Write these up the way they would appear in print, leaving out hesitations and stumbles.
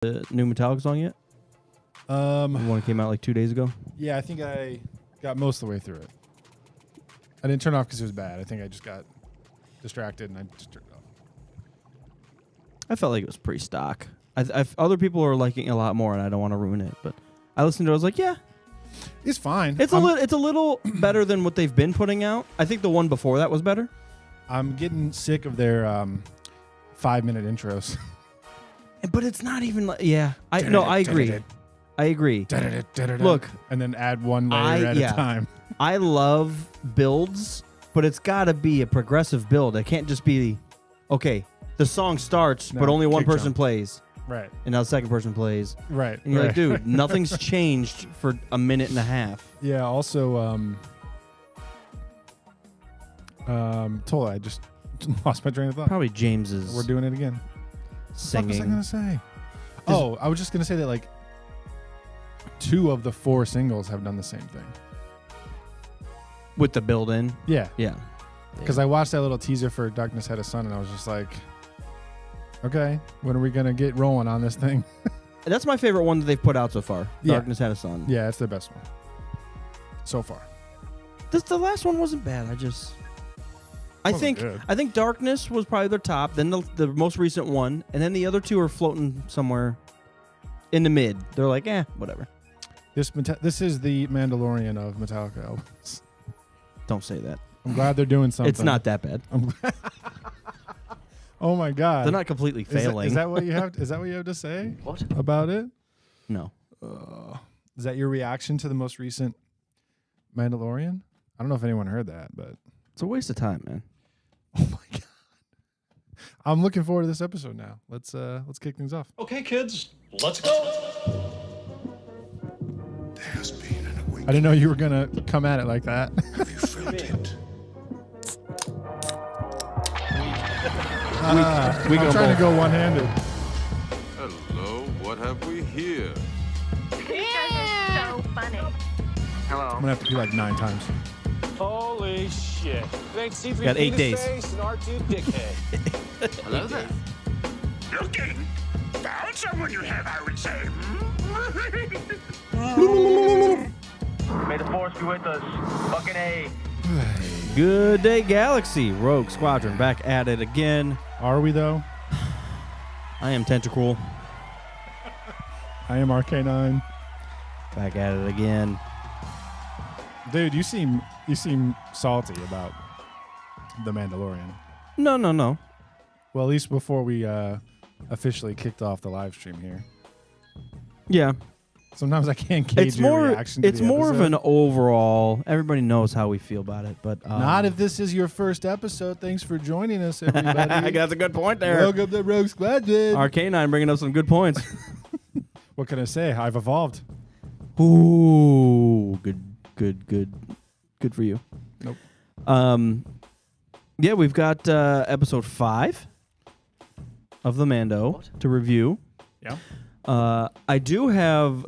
the new Metallica song yet? The one that came out like 2 days ago. Yeah, I think I got most of the way through it. I didn't turn it off because it was bad. I think I just got distracted and I just turned it off. I felt like it was pretty stock. Other people are liking it a lot more, and I don't want to ruin it. But I listened to it. I was like, yeah, it's fine. It's a little better than what they've been putting out. I think the one before that was better. I'm getting sick of their 5-minute intros. But it's not even like, yeah. I agree. I agree. Look. And then add one layer at a time. I love builds, but it's got to be a progressive build. It can't just be, okay, the song starts, but only one person plays. Right. And now the second person plays. Right. And you're like, dude, nothing's changed for a minute and a half. Yeah, also, totally, I just lost my train of thought. Probably James's. We're doing it again. Singing. What was I going to say? Oh, I was just going to say that, like, 2 of the 4 singles have done the same thing. With the build-in? Yeah. Yeah. Because I watched that little teaser for Darkness Had a Sun, and I was just like, okay, when are we going to get rolling on this thing? That's my favorite one that they've put out so far. Yeah. Darkness Had a Sun. Yeah, it's the best one. So far. The last one wasn't bad. I think Darkness was probably their top, then the most recent one, and then the other 2 are floating somewhere in the mid. They're like, whatever. This is the Mandalorian of Metallica albums. Don't say that. I'm glad they're doing something. It's not that bad. Oh my God! They're not completely failing. Is that what you have? Is that what you have to say? What about it? No. Is that your reaction to the most recent Mandalorian? I don't know if anyone heard that, but it's a waste of time, man. Oh my God! I'm looking forward to this episode now. Let's kick things off. Okay, kids, let's go. There's been an awakening. I didn't know you were gonna come at it like that. Have you felt it? We I'm trying to go one-handed. Hello, what have we here? You guys are so funny. I'm gonna have to do like 9 times. Holy shit. Great C3 Got 8 days. Face and R2 dickhead. Hello there. Looking? Found someone you have, I would say. May the force be with us. Fucking A. Good day, Galaxy. Rogue Squadron back at it again. Are we though? I am Tentacruel. I am RK9. Back at it again. Dude, you seem salty about The Mandalorian. No. Well, at least before we officially kicked off the live stream here. Yeah. Sometimes I can't gauge your reaction to It's the more of episode. an overall. Everybody knows how we feel about it, but Not if this is your first episode. Thanks for joining us, everybody. That's a good point there. Welcome to Rogue Squadron. RK9 bringing up some good points. What can I say? I've evolved. Ooh, good for you. Nope. Yeah, we've got episode 5 of the Mando to review. Yeah. I do have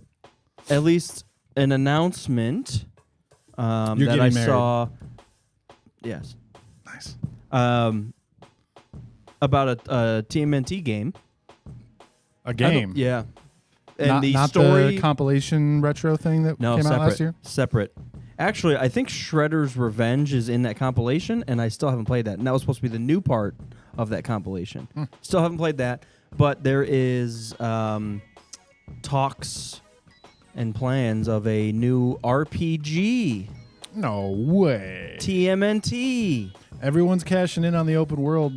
at least an announcement that You're I getting married. saw. Yes. Nice. About a TMNT game. A game. Yeah. And Not the compilation retro thing that came out last year? Separate. Actually, I think Shredder's Revenge is in that compilation, and I still haven't played that. And that was supposed to be the new part of that compilation. Still haven't played that, but there is talks and plans of a new RPG. No way. TMNT. Everyone's cashing in on the open world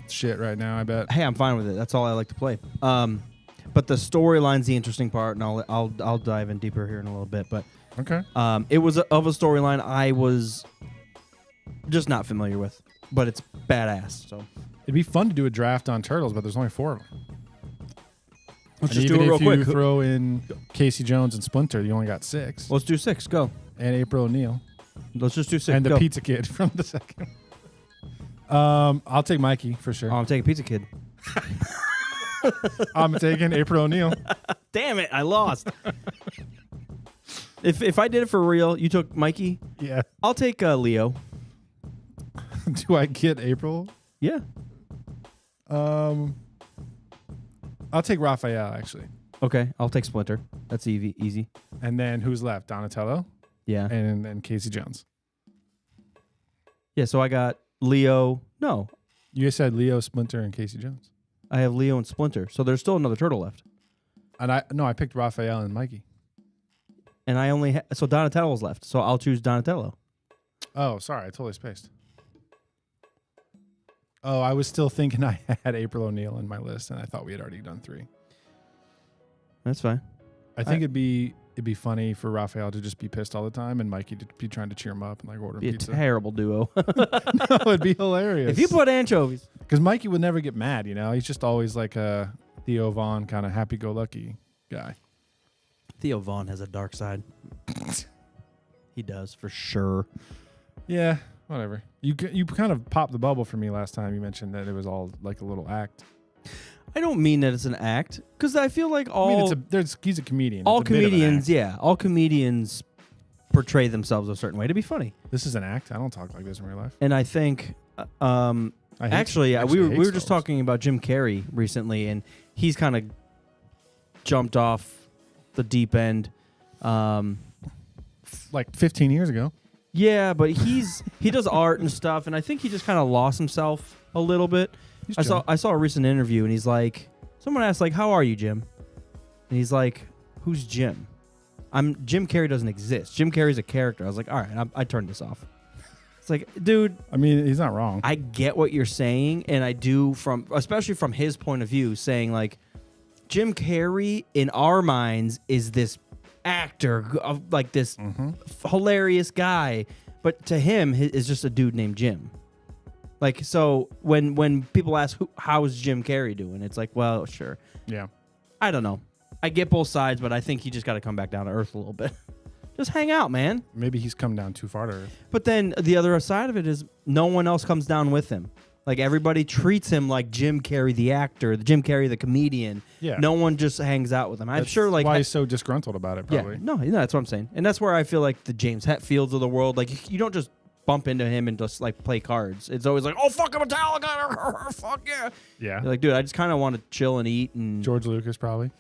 shit right now, I bet. Hey, I'm fine with it. That's all I like to play. But the storyline's the interesting part, and I'll dive in deeper here in a little bit. But okay, it was of a storyline I was just not familiar with, but it's badass. So it'd be fun to do a draft on Turtles, but there's only 4 of them. Let's and just even do it real if you quick. throw in Casey Jones and Splinter, you only got 6. Let's do 6. Go. And April O'Neil. Let's just do 6. And the Go. Pizza Kid from the second. I'll take Mikey for sure. Oh, I'm taking Pizza Kid. I'm taking April O'Neil. Damn it, I lost. If I did it for real, you took Mikey. Yeah. I'll take Leo. Do I get April? Yeah. I'll take Raphael, actually. Okay, I'll take Splinter. That's easy. And then who's left? Donatello Yeah. and Casey Jones. Yeah, so I got Leo. No, You said Leo, Splinter, and Casey Jones. I have Leo and Splinter. So there's still another turtle left. And I picked Raphael and Mikey. And I only so Donatello's left. So I'll choose Donatello. Oh, sorry, I totally spaced. Oh, I was still thinking I had April O'Neil in my list, and I thought we had already done 3. That's fine. I think it'd be funny for Raphael to just be pissed all the time, and Mikey to be trying to cheer him up and like order Be a pizza. terrible duo. No, it'd be hilarious. If you put anchovies. Because Mikey would never get mad, you know? He's just always like a Theo Vaughn kind of happy-go-lucky guy. Theo Vaughn has a dark side. He does, for sure. Yeah, whatever. You kind of popped the bubble for me last time. You mentioned that it was all like a little act. I don't mean that it's an act, because I feel like he's a comedian. all It's a bit of an comedians, act. yeah, all comedians portray themselves a certain way to be funny. This is an act. I don't talk like this in real life. And I think, we were just talking about Jim Carrey recently, and he's kind of jumped off the deep end. Like 15 years ago. Yeah, but he does art and stuff, and I think he just kind of lost himself a little bit. I saw a recent interview, and he's like, someone asked like, "How are you, Jim?" And he's like, "Who's Jim? Jim Carrey doesn't exist. Jim Carrey's a character." I was like, "All right, I turned this off." It's like, dude, I mean, he's not wrong. I get what you're saying, and I do especially from his point of view, saying like, Jim Carrey in our minds is this actor of like this hilarious guy, but to him is just a dude named Jim. Like, so when people ask how's Jim Carrey doing, it's like, well, sure. Yeah. I don't know. I get both sides, but I think he just got to come back down to earth a little bit. Just hang out, man. Maybe he's come down too far to earth. But then the other side of it is no one else comes down with him. Like, everybody treats him like Jim Carrey the actor, Jim Carrey the comedian. Yeah. No one just hangs out with him. I'm sure, like, why he's so disgruntled about it, probably. Yeah, no, that's what I'm saying. And that's where I feel like the James Hetfields of the world, like, you don't just bump into him and just, like, play cards. It's always like, oh, fuck, I'm Metallica. Fuck yeah. Yeah. You're like, dude, I just kind of want to chill and eat. And George Lucas, probably.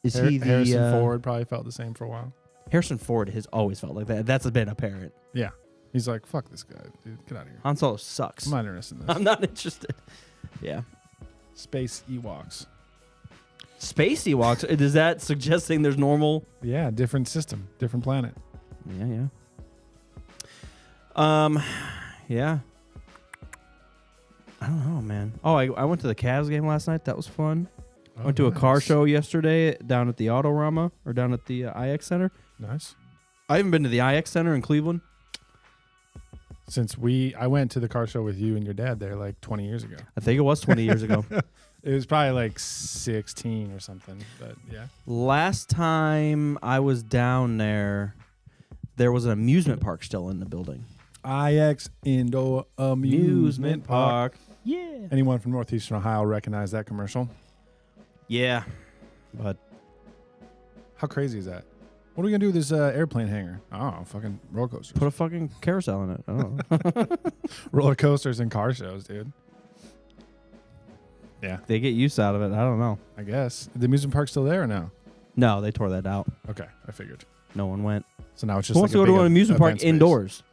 is he the Harrison Ford probably felt the same for a while. Harrison Ford has always felt like that. That's been apparent. Yeah. He's like, fuck this guy, dude. Get out of here. Han Solo sucks. I'm not interested in this. I'm not interested. Yeah. Space Ewoks. Space Ewoks? Is that suggesting there's normal? Yeah, different system, different planet. Yeah. Yeah. I don't know, man. Oh, I went to the Cavs game last night. That was fun. I went to a car show yesterday down at the Autorama or down at the IX Center. Nice. I haven't been to the IX Center in Cleveland. Since I went to the car show with you and your dad there like 20 years ago. I think it was 20 years ago. It was probably like 16 or something, but yeah. Last time I was down there was an amusement park still in the building. IX Indoor Amusement Park. Yeah. Anyone from Northeastern Ohio recognize that commercial? Yeah. But how crazy is that? What are we going to do with this airplane hangar? Oh, fucking roller coasters. put a fucking carousel in it. I don't know. Roller coasters and car shows, dude. Yeah. They get use out of it. I don't know. I guess. The amusement park's still there or no? No, they tore that out. Okay, I figured. No one went. So now it's just Who wants like to go to an amusement park event space. indoors?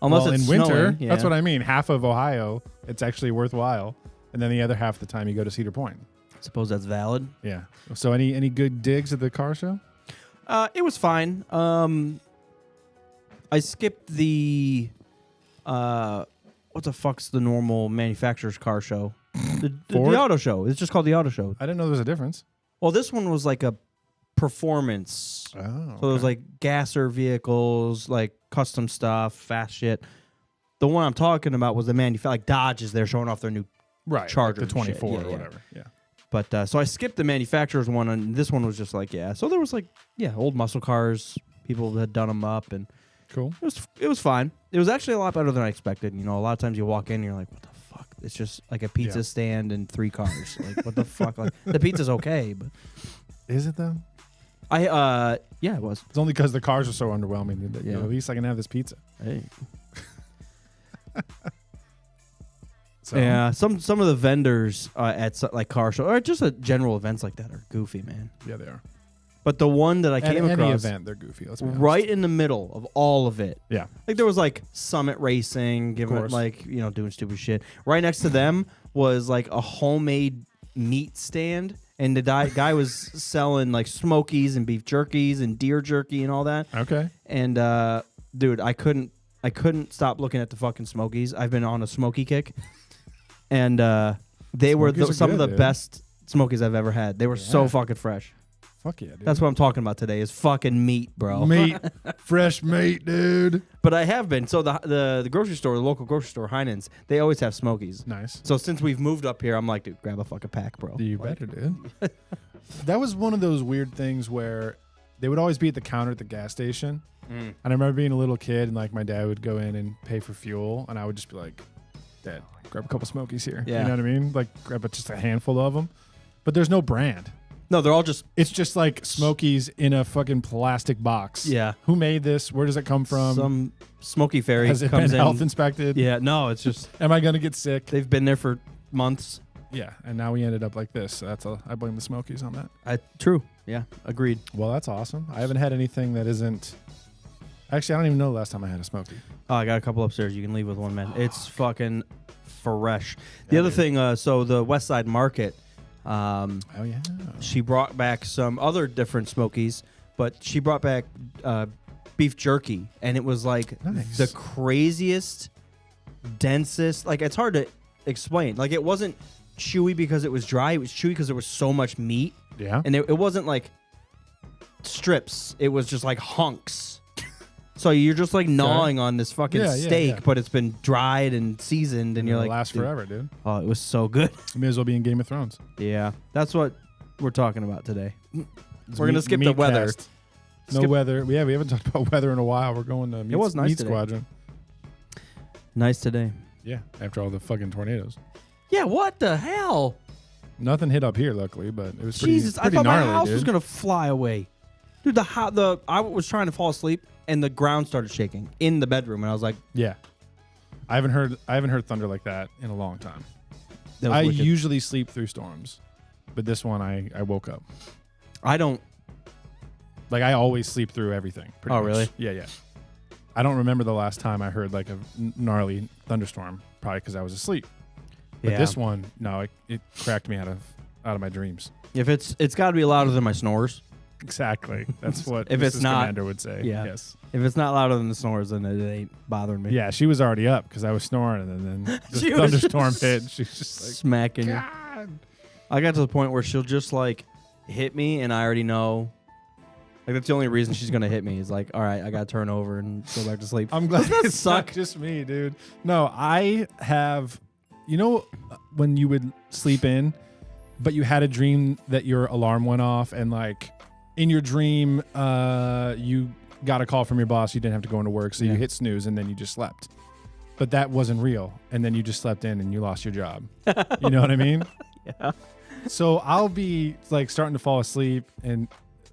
Unless well, it's in winter, snowing. that's Yeah. what I mean. Half of Ohio, it's actually worthwhile. And then the other half of the time you go to Cedar Point. Suppose that's valid. Yeah. So any good digs at the car show? It was fine. I skipped the what the fuck's the normal manufacturer's car show? The auto show. It's just called the auto show. I didn't know there was a difference. Well, this one was like a performance. Oh. So it was like gasser vehicles, like custom stuff, fast shit. The one I'm talking about was the like Dodge is there showing off their new Charger, like the 24 and shit. or Yeah. whatever. Yeah. But so I skipped the manufacturer's one, and this one was just like, yeah. So there was like, yeah, old muscle cars. People had done them up, and cool. It was fine. It was actually a lot better than I expected. You know, a lot of times you walk in, and you're like, what the fuck? It's just like a pizza stand and 3 cars. Like, what the fuck? Like, the pizza's okay, but is it though? yeah, it was. It's only because the cars are so underwhelming. That, Yeah. you know, at least I can have this pizza. Hey, So. Yeah, some of the vendors at like car show or just at general events like that are goofy, man. Yeah, they are. But the one that I came At any across, event, they're goofy. Let's be honest. right in the middle of all of it. Yeah. Like there was like Summit Racing, giving it course. like doing stupid shit. Right next to them was like a homemade meat stand, and the guy was selling like Smokies and beef jerkies and deer jerky and all that. Okay. And dude, I couldn't stop looking at the fucking Smokies. I've been on a Smoky kick, and they were Smokies are some good, of the dude. best Smokies I've ever had. They were so fucking fresh. Fuck yeah, dude. That's what I'm talking about today is fucking meat, bro. Meat. Fresh meat, dude. But I have been. So the grocery store, the local grocery store, Heinen's, they always have Smokies. Nice. So since we've moved up here, I'm like, dude, grab a fucking pack, bro. You Like, better, dude. That was one of those weird things where they would always be at the counter at the gas station. And I remember being a little kid and like my dad would go in and pay for fuel and I would just be like, Dad, grab a couple Smokies here. Yeah. You know what I mean? Like grab just a handful of them. But there's no brand. No, they're all just It's just like Smokies in a fucking plastic box. Yeah. Who made this? Where does it come from? some Smoky Fairy Has it comes been in. health inspected? Yeah, no, it's just Am I going to get sick? they've been there for months. Yeah. And now we ended up like this. So I blame the Smokies on that. True. Yeah, agreed. Well, that's awesome. I haven't had anything that isn't. Actually, I don't even know the last time I had a Smoky. Oh, I got a couple upstairs. You can leave with one, man. It's fucking fresh. The other thing, so the West Side Market, Oh yeah. she brought back some other different Smokies, but she brought back beef jerky, and it was like Nice. the craziest, densest. Like it's hard to explain. Like it wasn't chewy because it was dry. It was chewy because there was so much meat, Yeah. and it wasn't like strips. It was just like hunks. So you're just like gnawing on this fucking Yeah, yeah, steak, yeah. but it's been dried and seasoned, and you're It'll like, last dude, forever, dude. oh, it was so good. It may as well be in Game of Thrones. Yeah, that's what we're talking about today. It's We're gonna meat- skip the meat weather. cast. No Skip- weather. We haven't talked about weather in a while. We're going to meat, was nice meat today. Squadron. Nice today. Yeah. After all the fucking tornadoes. Yeah, what the hell? Nothing hit up here, luckily, but it was pretty, Jesus, I pretty thought gnarly, my house dude. was gonna fly away, dude. I was trying to fall asleep, and the ground started shaking in the bedroom, and I was like, Yeah. I haven't heard thunder like that in a long time. that was I wicked. usually sleep through storms, but this one I woke up. I don't. Like I always sleep through everything. Pretty Oh, much. really? Yeah, yeah. I don't remember the last time I heard like a gnarly thunderstorm. Probably because I was asleep. But Yeah. this one, no, it cracked me out of my dreams. If it's got to be louder than my snores. Exactly. That's what If it's Mrs. not- Commander would say. Yeah. Yes. If it's not louder than the snores, then it ain't bothering me. Yeah, she was already up because I was snoring, and then the She was thunderstorm just hit. She's just like, Smacking you. God. I got to the point where she'll just like hit me, and I already know. Like that's the only reason she's gonna hit me is like, all right, I gotta turn over and go back to sleep. I'm glad Doesn't that it's not suck? just me, dude. No, I have. You know when you would sleep in, but you had a dream that your alarm went off, and like in your dream, you got a call from your boss. You didn't have to go into work, so you Yeah. hit snooze, and then you just slept. But that wasn't real, and then you just slept in, and you lost your job. You know what I mean? Yeah. So I'll be like starting to fall asleep, and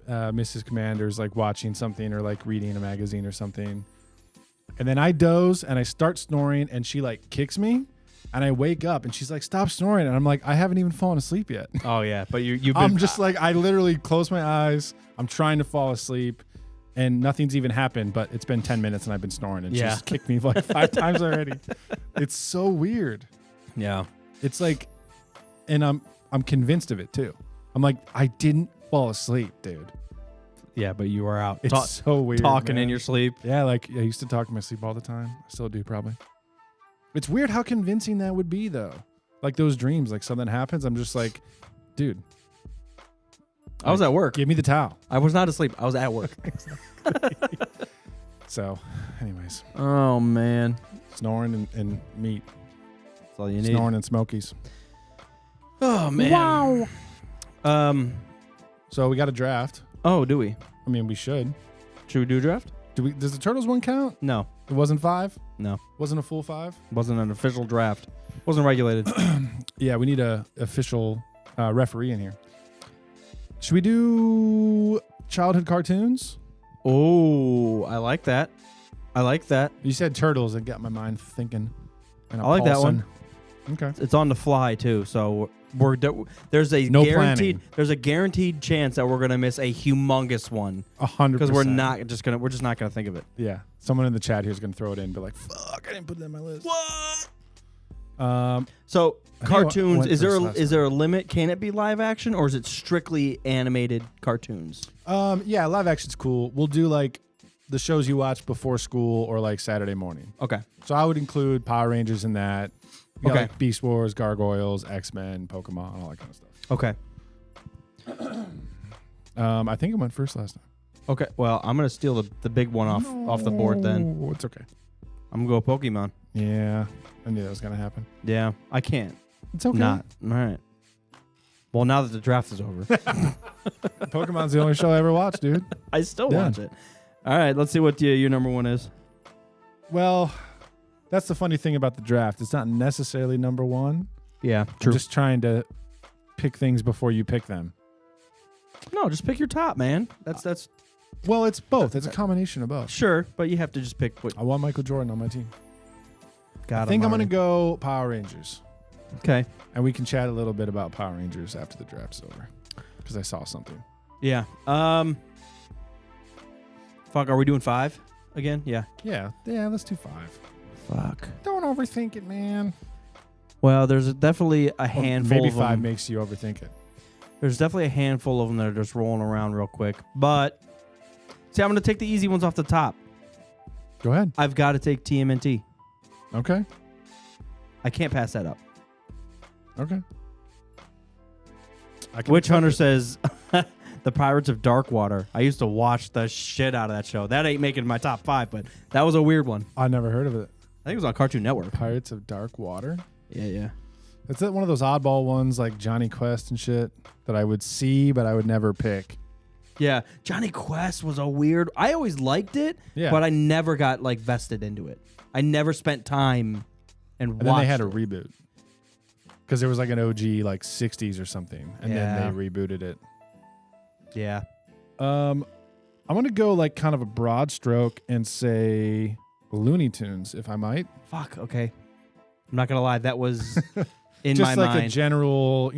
Mrs. Commander's like watching something or like reading a magazine or something. And then I doze and I start snoring, and she like kicks me, and I wake up and she's like, "Stop snoring." And I'm like, "I haven't even fallen asleep yet." Oh yeah, but you've been. I'm just like, I literally close my eyes. I'm trying to fall asleep, and nothing's even happened, but it's been 10 minutes and I've been snoring, and Yeah. she's kicked me like 5 times already. It's so weird. yeah. It's like, and I'm convinced of it too. I'm like, I didn't fall asleep, dude. Yeah, but you were out It's so weird. talking in man. your sleep. Yeah, like I used to talk in my sleep all the time. I still do probably. It's weird how convincing that would be though. Like those dreams, like something happens, I'm just like, dude, I was at work. give me the towel. I was not asleep. I was at work. So, anyways, Oh man, snoring and meat, that's all you need. snoring and smokies. Oh man. Wow. So we got a draft. Oh, do we? I mean, we should. Should we do a draft? Does the Turtles one count? No. It wasn't 5. No. Wasn't a full 5. Wasn't an official draft. Wasn't regulated. Yeah, we need a official referee in here. Should we do childhood cartoons? Oh, I like that. I like that. You said turtles. It got my mind thinking. And I like that one. Okay. It's on the fly too, so there's a No guaranteed planning. chance that we're gonna miss a humongous one 100%. because we're just not gonna think of it. Yeah. Someone in the chat here is gonna throw it in and be like, "Fuck, I didn't put that in my list." What? I So think I cartoons, went is first last there a limit? Can it be live action or is it strictly animated cartoons? Yeah, live action's cool. We'll do like the shows you watch before school or like Saturday morning. Okay. So I would include Power Rangers in that. You got, Okay. like Beast Wars, Gargoyles, X-Men, Pokemon, all that kind of stuff. Okay. I think I went first last time. Okay. Well, I'm gonna steal the big one off the board then. Oh, it's okay. I'm gonna go Pokemon. Yeah, I knew that was gonna happen. Yeah, I can't. It's okay. Not. All right. Well, now that the draft is over, Pokemon's the only show I ever watched, dude. I still Yeah. watch it. All right, let's see what your number one is. Well, that's the funny thing about the draft. It's not necessarily number one. Yeah, I'm just trying to pick things before you pick them. No, just pick your top, man. That's Well, it's both. It's a combination of both. sure, but you have to just pick what. I want Michael Jordan on my team. God, I think I'm going to go Power Rangers. Okay. And we can chat a little bit about Power Rangers after the draft's over. Because I saw something. Yeah. Fuck. Are we doing 5 again? Yeah. Yeah, let's do 5. Fuck. Don't overthink it, man. Well, there's definitely a handful. Maybe of 5 them. makes you overthink it. There's definitely a handful of them that are just rolling around real quick. But see, I'm going to take the easy ones off the top. Go ahead. I've got to take TMNT. Okay. I can't pass that up. Okay. I can Witch accept Hunter it. says The Pirates of Darkwater. I used to watch the shit out of that show. That ain't making my top 5, but that was a weird one. I never heard of it. I think it was on Cartoon Network. Pirates of Dark Water. Yeah. It's one of those oddball ones like Johnny Quest and shit that I would see, but I would never pick. Yeah, Johnny Quest was a weird. I always liked it, Yeah. but I never got like vested into it. I never spent time and watched. And then they had a it. reboot. Because there was like an OG like 60s or something. And Yeah. then they rebooted it. Yeah. I'm going to go like kind of a broad stroke and say Looney Tunes, if I might. Fuck. Okay. I'm not gonna lie. That was in Just my like mind. a general,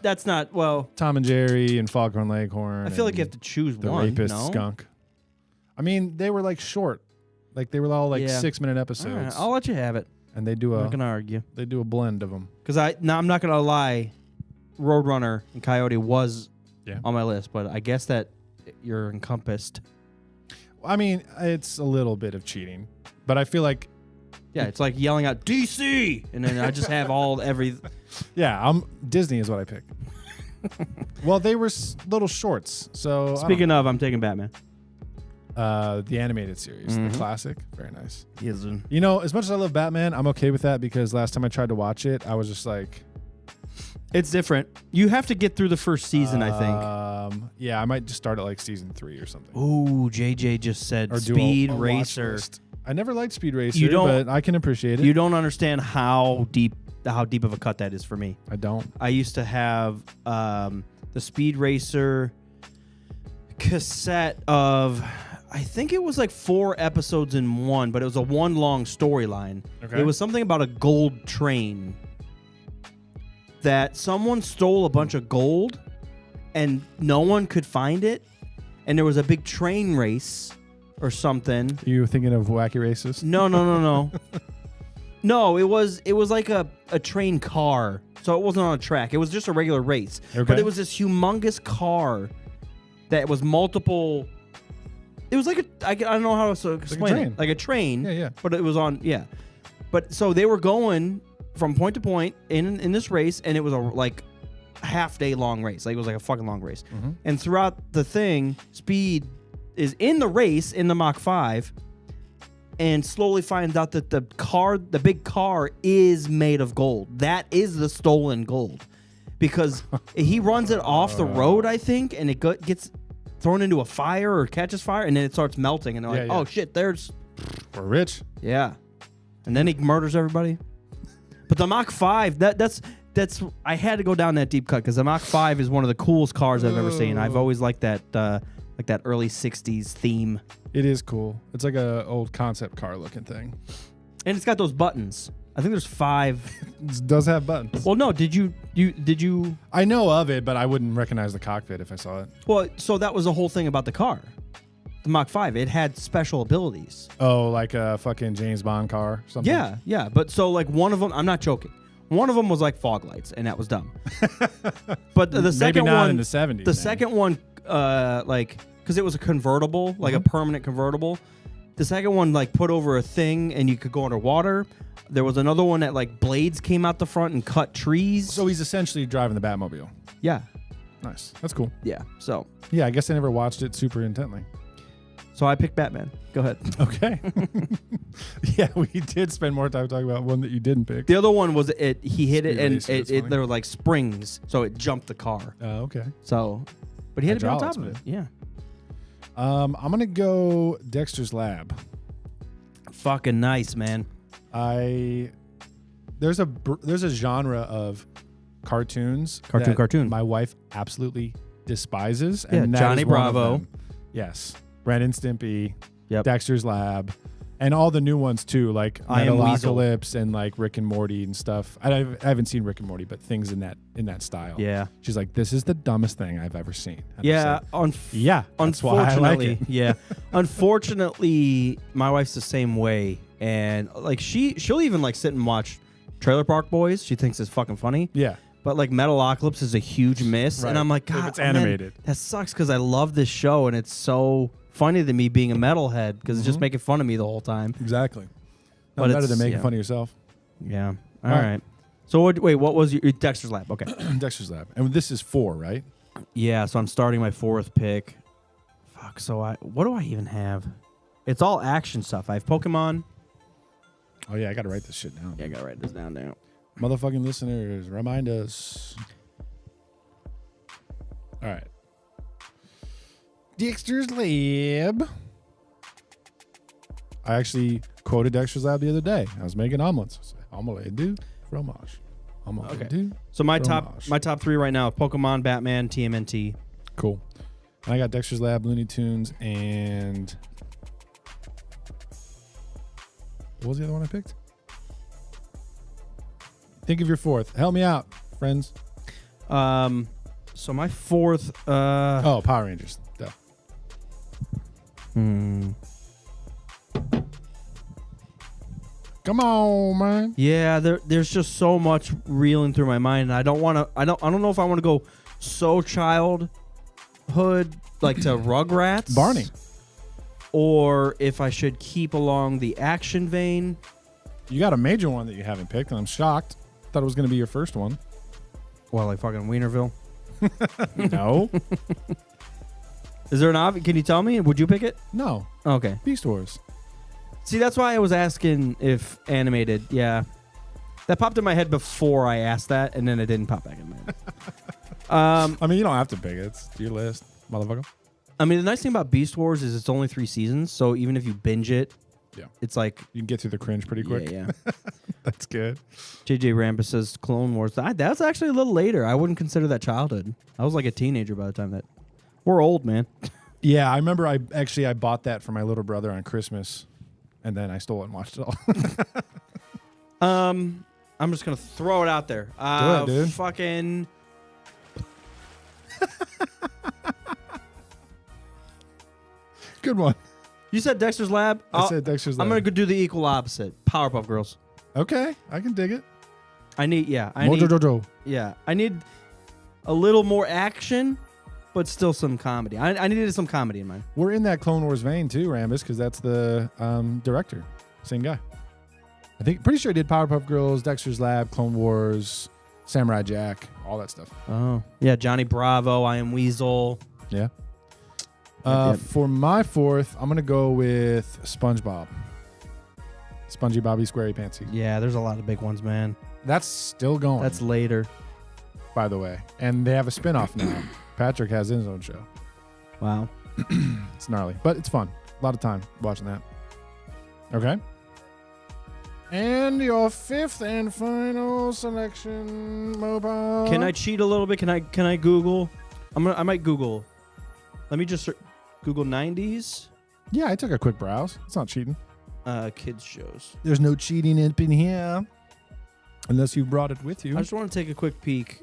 That's not. Well, Tom and Jerry and Foghorn Leghorn. I feel like you and have to choose the one. rapist no? skunk. I mean, they were like short. Like they were all like Yeah. 6-minute All episodes. right, I'll let you have it. And they do I'm a not gonna argue blend of them. because I'm not gonna lie. Roadrunner and Coyote was Yeah. on my list, but I guess that you're encompassed. I mean, it's a little bit of cheating, but I feel like Yeah, it's like yelling out DC, and then I just have every. Disney is what I pick. Well, they were little shorts, so Speaking of, I'm taking Batman. the animated series, the classic, very nice. Yes. You know, as much as I love Batman, I'm okay with that because last time I tried to watch it, I was just like, It's different. You have to get through the first season, I think. yeah, I might just start at like season 3 or something. Ooh, JJ just said Or do Speed a watch Racer. list. I never liked Speed Racer, but I can appreciate it. You don't understand how deep of a cut that is for me. I don't. I used to have the Speed Racer cassette of, I think it was like 4 episodes in one, but it was a one long storyline. Okay. It was something about a gold train that someone stole a bunch of gold and no one could find it. And there was a big train race or something. You were thinking of Wacky Racist? No. No, it was like a train car. So it wasn't on a track. It was just a regular race. Okay. But it was this humongous car that was multiple. It was like I don't know how to explain train. it. Like a train. Yeah. But it was on, yeah. But so they were going from point to point in this race, and it was a half day long race. Like it was like a fucking long race. Mm-hmm. And throughout the thing, Speed is in the race in the Mach 5 and slowly finds out that the big car is made of gold. That is the stolen gold. Because he runs it off the road, I think, and it gets thrown into a fire or catches fire, and then it starts melting, and they're like, Yeah. oh shit, there's... We're rich. Yeah. And then he murders everybody. But the Mach 5, that's I had to go down that deep cut because the Mach 5 is one of the coolest cars I've ever seen. I've always liked that early 60s theme. It is cool. It's like a old concept car looking thing. And it's got those buttons. I think there's 5. It does have buttons. Well, no. Did you? I know of it, but I wouldn't recognize the cockpit if I saw it. Well, so that was the whole thing about the car, the Mach 5. It had special abilities. Oh, like a fucking James Bond car or something? Yeah, yeah. But so like one of them, I'm not joking. One of them was like fog lights, and that was dumb. But the second not one, in the 70s. the second one, like, because it was a convertible, like a permanent convertible. The second one, like, put over a thing, and you could go underwater. There was another one that, like, blades came out the front and cut trees. So he's essentially driving the Batmobile. Yeah. Nice. That's cool. Yeah. So Yeah, I guess I never watched it super intently. I picked Batman. Go ahead. Okay. Yeah, we did spend more time talking about one that you didn't pick. The other one was he hit it, Speed and Racer, that's it funny. there were, like, springs, so it jumped the car. Okay. So, but he had to be on top Hydraulics, of it. Yeah. I'm going to go Dexter's Lab. Fucking nice, man. There's a genre of cartoons. Cartoon. My wife absolutely despises. Yeah, And that Johnny is one of Bravo. them. Yes. Ren and Stimpy. Yep. Dexter's Lab. And all the new ones too, like I Am Weasel. Metalocalypse and like Rick and Morty and stuff. I haven't seen Rick and Morty, but things in that style. Yeah. She's like, this is the dumbest thing I've ever seen. And I Yeah. said, yeah. That's why I like Unfortunately, it. yeah. Unfortunately, my wife's the same way, and like she'll even like sit and watch Trailer Park Boys. She thinks it's fucking funny. Yeah. But like Metalocalypse is a huge miss, Right. and I'm like, If God, it's man, animated. that sucks because I love this show, and it's so funny to me being a metalhead because it's just making fun of me the whole time. Exactly. But Not better it's- than making yeah. fun of yourself. Yeah. All All right. right. So what was your Dexter's Lab? Okay. Dexter's Lab. And this is 4, right? Yeah. So I'm starting my 4th pick. Fuck. So what do I even have? It's all action stuff. I have Pokemon. Oh, yeah. I got to write this shit down. Yeah, I gotta write this down now. Motherfucking listeners, remind us. All right. Dexter's Lab. I actually quoted Dexter's Lab the other day. I was making omelets. I said, omelette du fromage. Omelette Okay. du. So my Fromage. top 3 right now: Pokemon, Batman, TMNT. Cool. And I got Dexter's Lab, Looney Tunes, and what was the other one I picked? Think of your 4th. Help me out, friends. So my 4th. Oh, Power Rangers. Duh. Come on, man. Yeah, there's just so much reeling through my mind, and I don't know if I want to go so childhood like to Rugrats, Barney. or if I should keep along the action vein. You got a major one that you haven't picked, and I'm shocked. Thought it was going to be your first one. Well, like fucking Wienerville. No. Is there an obvious? Can you tell me? Would you pick it? No. Okay. Beast Wars. See, that's why I was asking if animated. Yeah, that popped in my head before I asked that, and then it didn't pop back in my head. I mean, you don't have to pick it. It's your list, motherfucker. I mean, the nice thing about Beast Wars is it's only 3 seasons, so even if you binge it, Yeah. it's like You can get through the cringe pretty quick. Yeah. That's good. JJ Rambus says Clone Wars. That's actually a little later. I wouldn't consider that childhood. I was like a teenager by the time that. We're old, man. Yeah, I remember I bought that for my little brother on Christmas, and then I stole it and watched it all. I'm just gonna throw it out there. Do it, dude. Fucking. Good one. You said Dexter's Lab. I said Dexter's Lab. I'm gonna go do the equal opposite. Powerpuff Girls. Okay, I can dig it. I need. Yeah. I Mojo need. Jojo. Yeah. I need a little more action, but still some comedy. I needed some comedy in mine. We're in that Clone Wars vein too, Rambus, because that's the director, same guy. I think pretty sure he did Powerpuff Girls, Dexter's Lab, Clone Wars, Samurai Jack, all that stuff. Oh. Yeah. Johnny Bravo. I Am Weasel. Yeah. Yep. For my 4th, I'm gonna go with SpongeBob. Spongy Bobby Squarey Pantsy. Yeah. There's a lot of big ones, man. That's still going. That's later. by the way, and they have a spinoff now. Patrick has his own show. Wow. It's gnarly, but it's fun. A lot of time watching that. Okay. And your 5th and final selection, mobile. Can I cheat a little bit? Can I Google? I might Google. Let me just Google 90s Yeah, I took a quick browse. It's not cheating. kids shows. There's no cheating in here. Unless you brought it with you. I just want to take a quick peek.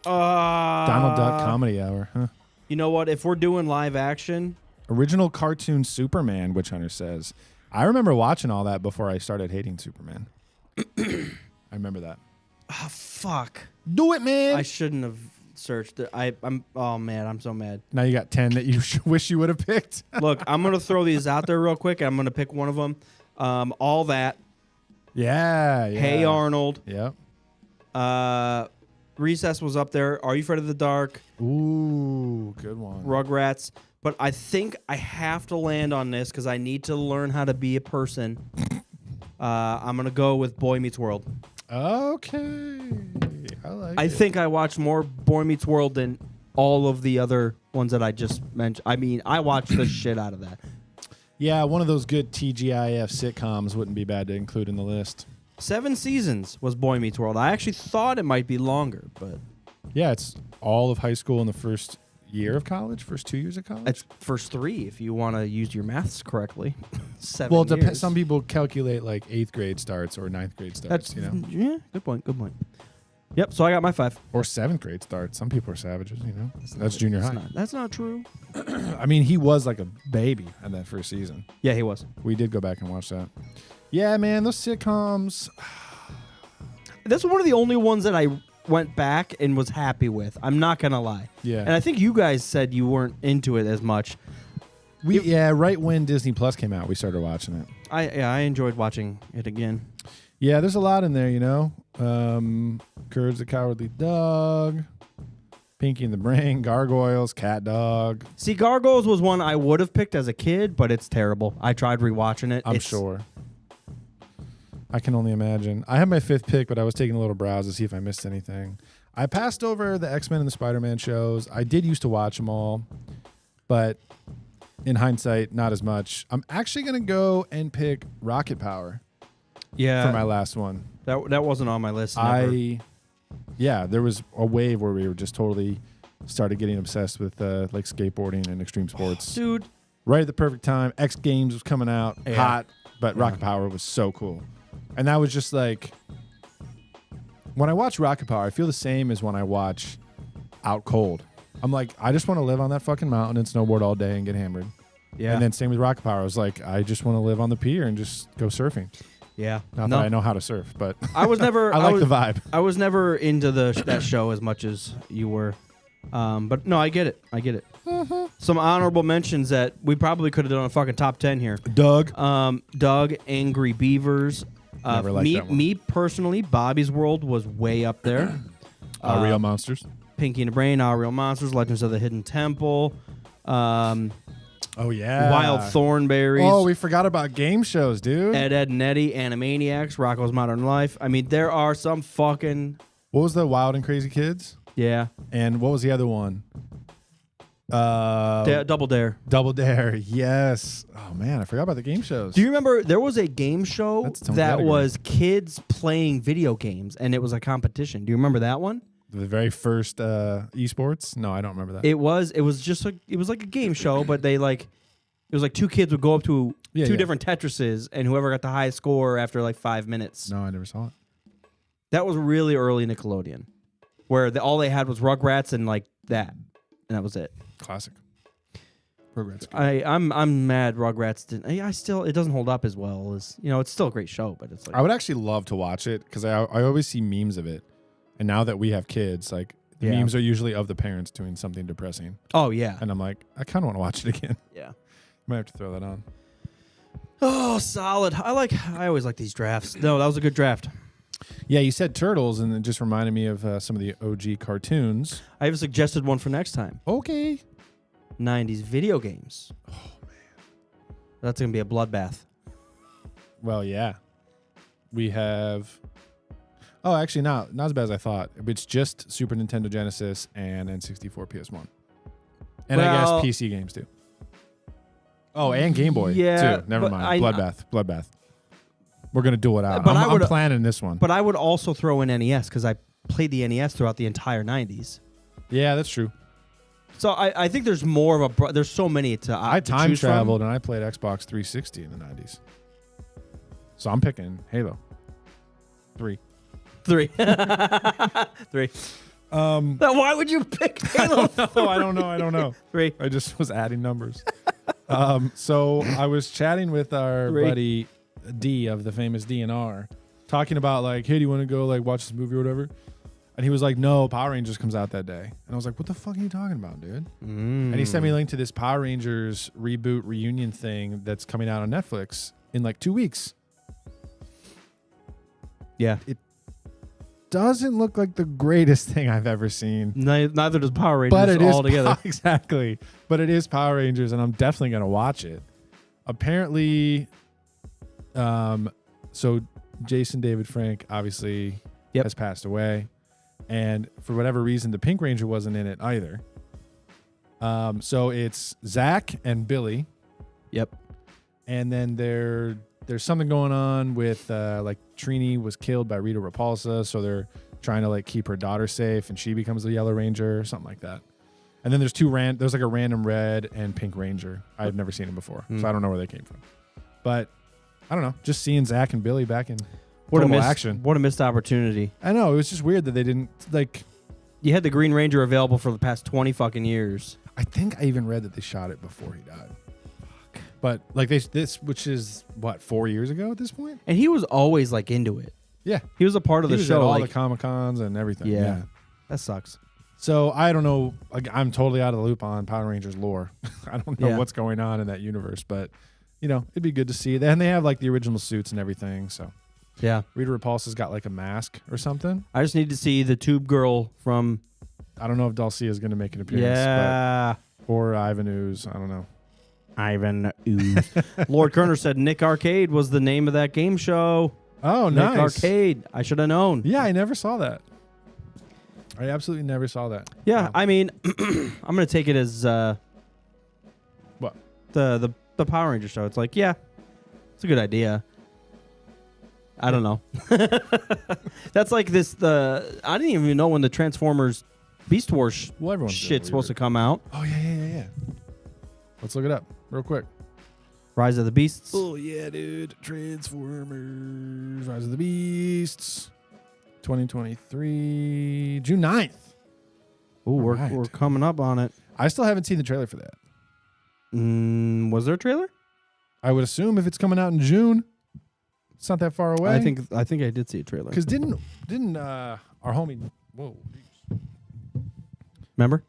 Donald Duck Comedy Hour. Huh? You know what? If we're doing live action, Original cartoon Superman, Witch Hunter says. I remember watching all that before I started hating Superman. I remember that. oh, fuck. Do it, man. I shouldn't have searched it. I'm oh man, I'm so mad. Now you got 10 that you wish you would have picked. Look, I'm gonna throw these out there real quick. I'm gonna pick one of them. All that. Yeah. Hey Arnold. Yep. Recess was up there. Are You Afraid of the Dark? Ooh, good one. Rugrats. But I think I have to land on this because I need to learn how to be a person. I'm gonna go with Boy Meets World. Okay. I think I watched more Boy Meets World than all of the other ones that I just mentioned. I mean, I watched the shit out of that. Yeah, one of those good TGIF sitcoms wouldn't be bad to include in the list. 7 seasons was Boy Meets World. I actually thought it might be longer, but Yeah, it's all of high school in the first year of college, first 2 years of college. it's first 3 if you want to use your maths correctly. 7 well, it years. depends. Some people calculate like 8th grade starts or 9th grade starts, That's you know, yeah. Good point. Good point. Yep. So I got my 5. or 7th grade starts. Some people are savages, you know. That's junior high. That's not true. I mean, he was like a baby in that first season. Yeah, he was. We did go back and watch that. Yeah, man, those sitcoms. That's one of the only ones that I went back and was happy with. I'm not gonna lie. Yeah. And I think you guys said you weren't into it as much. Yeah, right when Disney Plus came out, we started watching it. I enjoyed watching it again. Yeah, there's a lot in there, you know. Courage the Cowardly Dog, Pinky and the Brain, Gargoyles, Cat Dog. See, Gargoyles was one I would have picked as a kid, but it's terrible. I tried rewatching it. I'm sure. I can only imagine. I had my 5th pick, but I was taking a little browse to see if I missed anything. I passed over the X-Men and the Spider-Man shows. I did used to watch them all, but in hindsight, not as much. I'm actually going to go and pick Rocket Power Yeah, for my last one. that wasn't on my list. Never. Yeah, there was a wave where we were just totally started getting obsessed with like skateboarding and extreme sports. Dude, Right at the perfect time. X Games was coming out Yeah. hot, but Rocket Power was so cool. And that was just like, when I watch Rocket Power, I feel the same as when I watch Out Cold. I'm like, I just want to live on that fucking mountain and snowboard all day and get hammered. yeah, And then same with Rocket Power. I was like, I just want to live on the pier and just go surfing. yeah. Not that I know how to surf, but I was never. I like was, the vibe. I was never into that show as much as you were. But no, I get it. I get it. Some honorable mentions that we probably could have done a fucking top 10 here. Doug. Doug, Angry Beavers. Never liked that one. Me personally, Bobby's World was way up there. Real Monsters. Pinky and the Brain, Our Real Monsters, Legends of the Hidden Temple, Oh, yeah. Wild Thornberries, Oh, we forgot about game shows, dude. Ed, Ed and Eddie, Animaniacs, Rocko's Modern Life. I mean, there are some fucking What was the Wild and Crazy Kids? yeah. And what was the other one? Double Dare. Double Dare. Yes. Oh, man. I forgot about the game shows. Do you remember there was a game show That's its own that category. was kids playing video games and it was a competition? Do you remember that one? The very first esports? No, I don't remember that. It was like a game show, but it was like 2 kids would go up to two different Tetrises and whoever got the highest score after like 5 minutes. No, I never saw it. That was really early Nickelodeon, where all they had was Rugrats and like that, and that was it. Classic. Rugrats. I'm mad Rugrats didn't. It doesn't hold up as well as it's still a great show, but it's like I would actually love to watch it because I always see memes of it. And now that we have kids, like the Yeah. memes are usually of the parents doing something depressing. oh yeah, And I'm like, I kind of want to watch it again. yeah. Might have to throw that on. Oh, solid. I always like these drafts. No, that was a good draft. Yeah, you said Turtles, and it just reminded me of some of the OG cartoons. I have a suggested one for next time. Okay. 90s video games. Oh man, that's gonna be a bloodbath. Well, yeah. We have... Oh, actually, not as bad as I thought. It's just Super Nintendo Genesis and N64 PS1. And Well- I guess PC games, too. Oh, and Game Boy, Yeah, too. Never but mind. Bloodbath. We're going to duel it out. But I'm planning this one. But I would also throw in NES because I played the NES throughout the entire 90s. Yeah, that's true. So I think there's more of a... There's so many to I to time choose from. traveled and I played Xbox 360 in the 90s. So I'm picking Halo 3. 3. 3. Then why would you pick Halo? I don't know. 3. I just was adding numbers. So I was chatting with our 3. buddy D of the famous DNR, talking about like, hey, do you want to go like watch this movie or whatever? And he was like, no, Power Rangers comes out that day. And I was like, what the fuck are you talking about, dude? And he sent me a link to this Power Rangers reboot reunion thing that's coming out on Netflix in like 2 weeks. Yeah. It doesn't look like the greatest thing I've ever seen. Neither does Power Rangers But it is altogether. exactly. But it is Power Rangers, and I'm definitely going to watch it. Apparently, so Jason David Frank obviously has passed away. And for whatever reason, the Pink Ranger wasn't in it either. So it's Zach and Billy. Yep. And then there's something going on with like Trini was killed by Rita Repulsa, so they're trying to like keep her daughter safe, and she becomes the Yellow Ranger or something like that. And then there's there's like a random Red and Pink Ranger. I've never seen them before, so I don't know where they came from. But I don't know, just seeing Zach and Billy back in total action. What a missed opportunity. I know, it was just weird that they didn't like. You had the Green Ranger available for the past 20 fucking years. I think I even read that they shot it before he died. Fuck. But like this, which is what, 4 years ago at this point? And he was always like into it. Yeah, he was a part of the show. At all like, the Comic-Cons and everything. Yeah, that sucks. So I don't know. Like, I'm totally out of the loop on Power Rangers lore. I don't know what's going on in that universe, but you know, it'd be good to see. And they have like the original suits and everything. So yeah, Rita Repulsa's got like a mask or something. I just need to see the Tube Girl from. I don't know if Dulcia is going to make an appearance. Yeah, or Ivan Ooze. I don't know. Ivan Ooze. Lord Kerner said Nick Arcade was the name of that game show. Oh, Nick nice. Arcade. I should have known. Yeah, I never saw that. I absolutely never saw that. Yeah, Wow. I mean, I'm gonna take it as what the Power Ranger show. It's like, yeah, it's a good idea. I don't know. That's like this. I didn't even know when the Transformers Beast Wars shit's supposed to come out. Oh yeah. Let's look it up real quick. Rise of the Beasts. Oh yeah, dude. Transformers Rise of the Beasts 2023 June 9th. Oh, we're coming up on it. I still haven't seen the trailer for that. Was there a trailer? I would assume if it's coming out in June, it's not that far away. I think I did see a trailer. Because didn't our homie remember?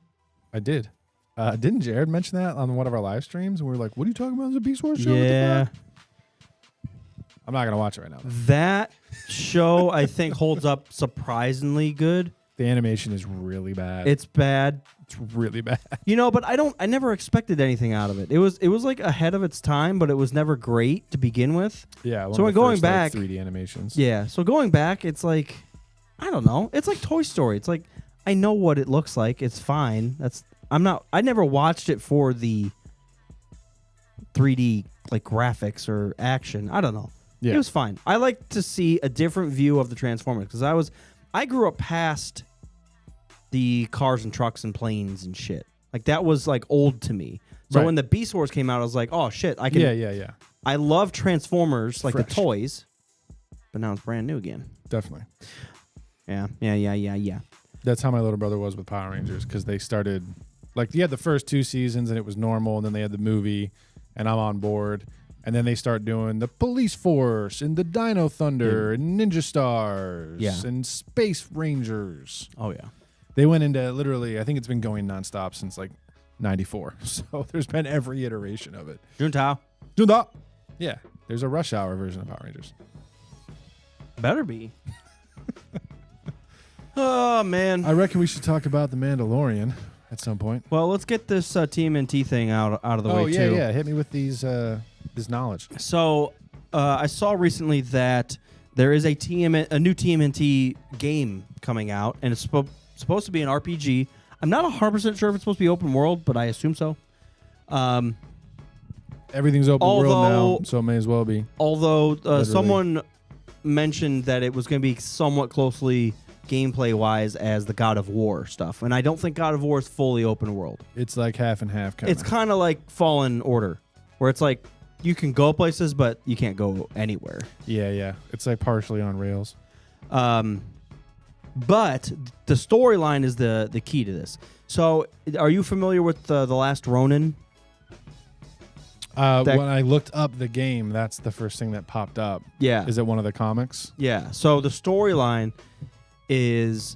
I did. Didn't Jared mention that on one of our live streams? And we were like, what are you talking about? Is a Beast Wars show? Yeah. What the fuck? I'm not going to watch it right now. That show, I think, holds up surprisingly good. The animation is really bad. It's bad. It's really bad. You know, but I never expected anything out of it. It was like ahead of its time, but it was never great to begin with. Yeah. So when going back, 3D animations. Yeah. So going back, it's like, I don't know. It's like Toy Story. It's like, I know what it looks like. It's fine. I never watched it for the 3D like graphics or action. I don't know. Yeah. It was fine. I like to see a different view of the Transformers because I grew up past the cars and trucks and planes and shit. Like that was like old to me. So when the Beast Wars came out, I was like, oh shit, I can. Yeah. I love Transformers, like the toys, but now it's brand new again. Definitely. Yeah. That's how my little brother was with Power Rangers because they started, like, you had the first 2 seasons and it was normal, and then they had the movie, and I'm on board. And then they start doing the Police Force and the Dino Thunder and Ninja Stars and Space Rangers. Oh, yeah. They went into literally, I think it's been going nonstop since like 94. So there's been every iteration of it. Juntao. Yeah. There's a Rush Hour version of Power Rangers. Better be. Oh, man. I reckon we should talk about The Mandalorian at some point. Well, let's get this TMNT thing out of the way, too. Yeah. Hit me with these this knowledge. So I saw recently that there is a new TMNT game coming out, and it's supposed to be an RPG. I'm not 100% sure if it's supposed to be open world, but I assume so. Everything's open world now, so it may as well be. Although someone mentioned that it was going to be somewhat closely gameplay-wise as the God of War stuff, and I don't think God of War is fully open world. It's like half and half. It's kind of like Fallen Order, where it's like you can go places, but you can't go anywhere. Yeah. It's like partially on rails. But the storyline is the key to this. So, are you familiar with the Last Ronin? When I looked up the game, that's the first thing that popped up. Yeah. Is it one of the comics? Yeah. So the storyline is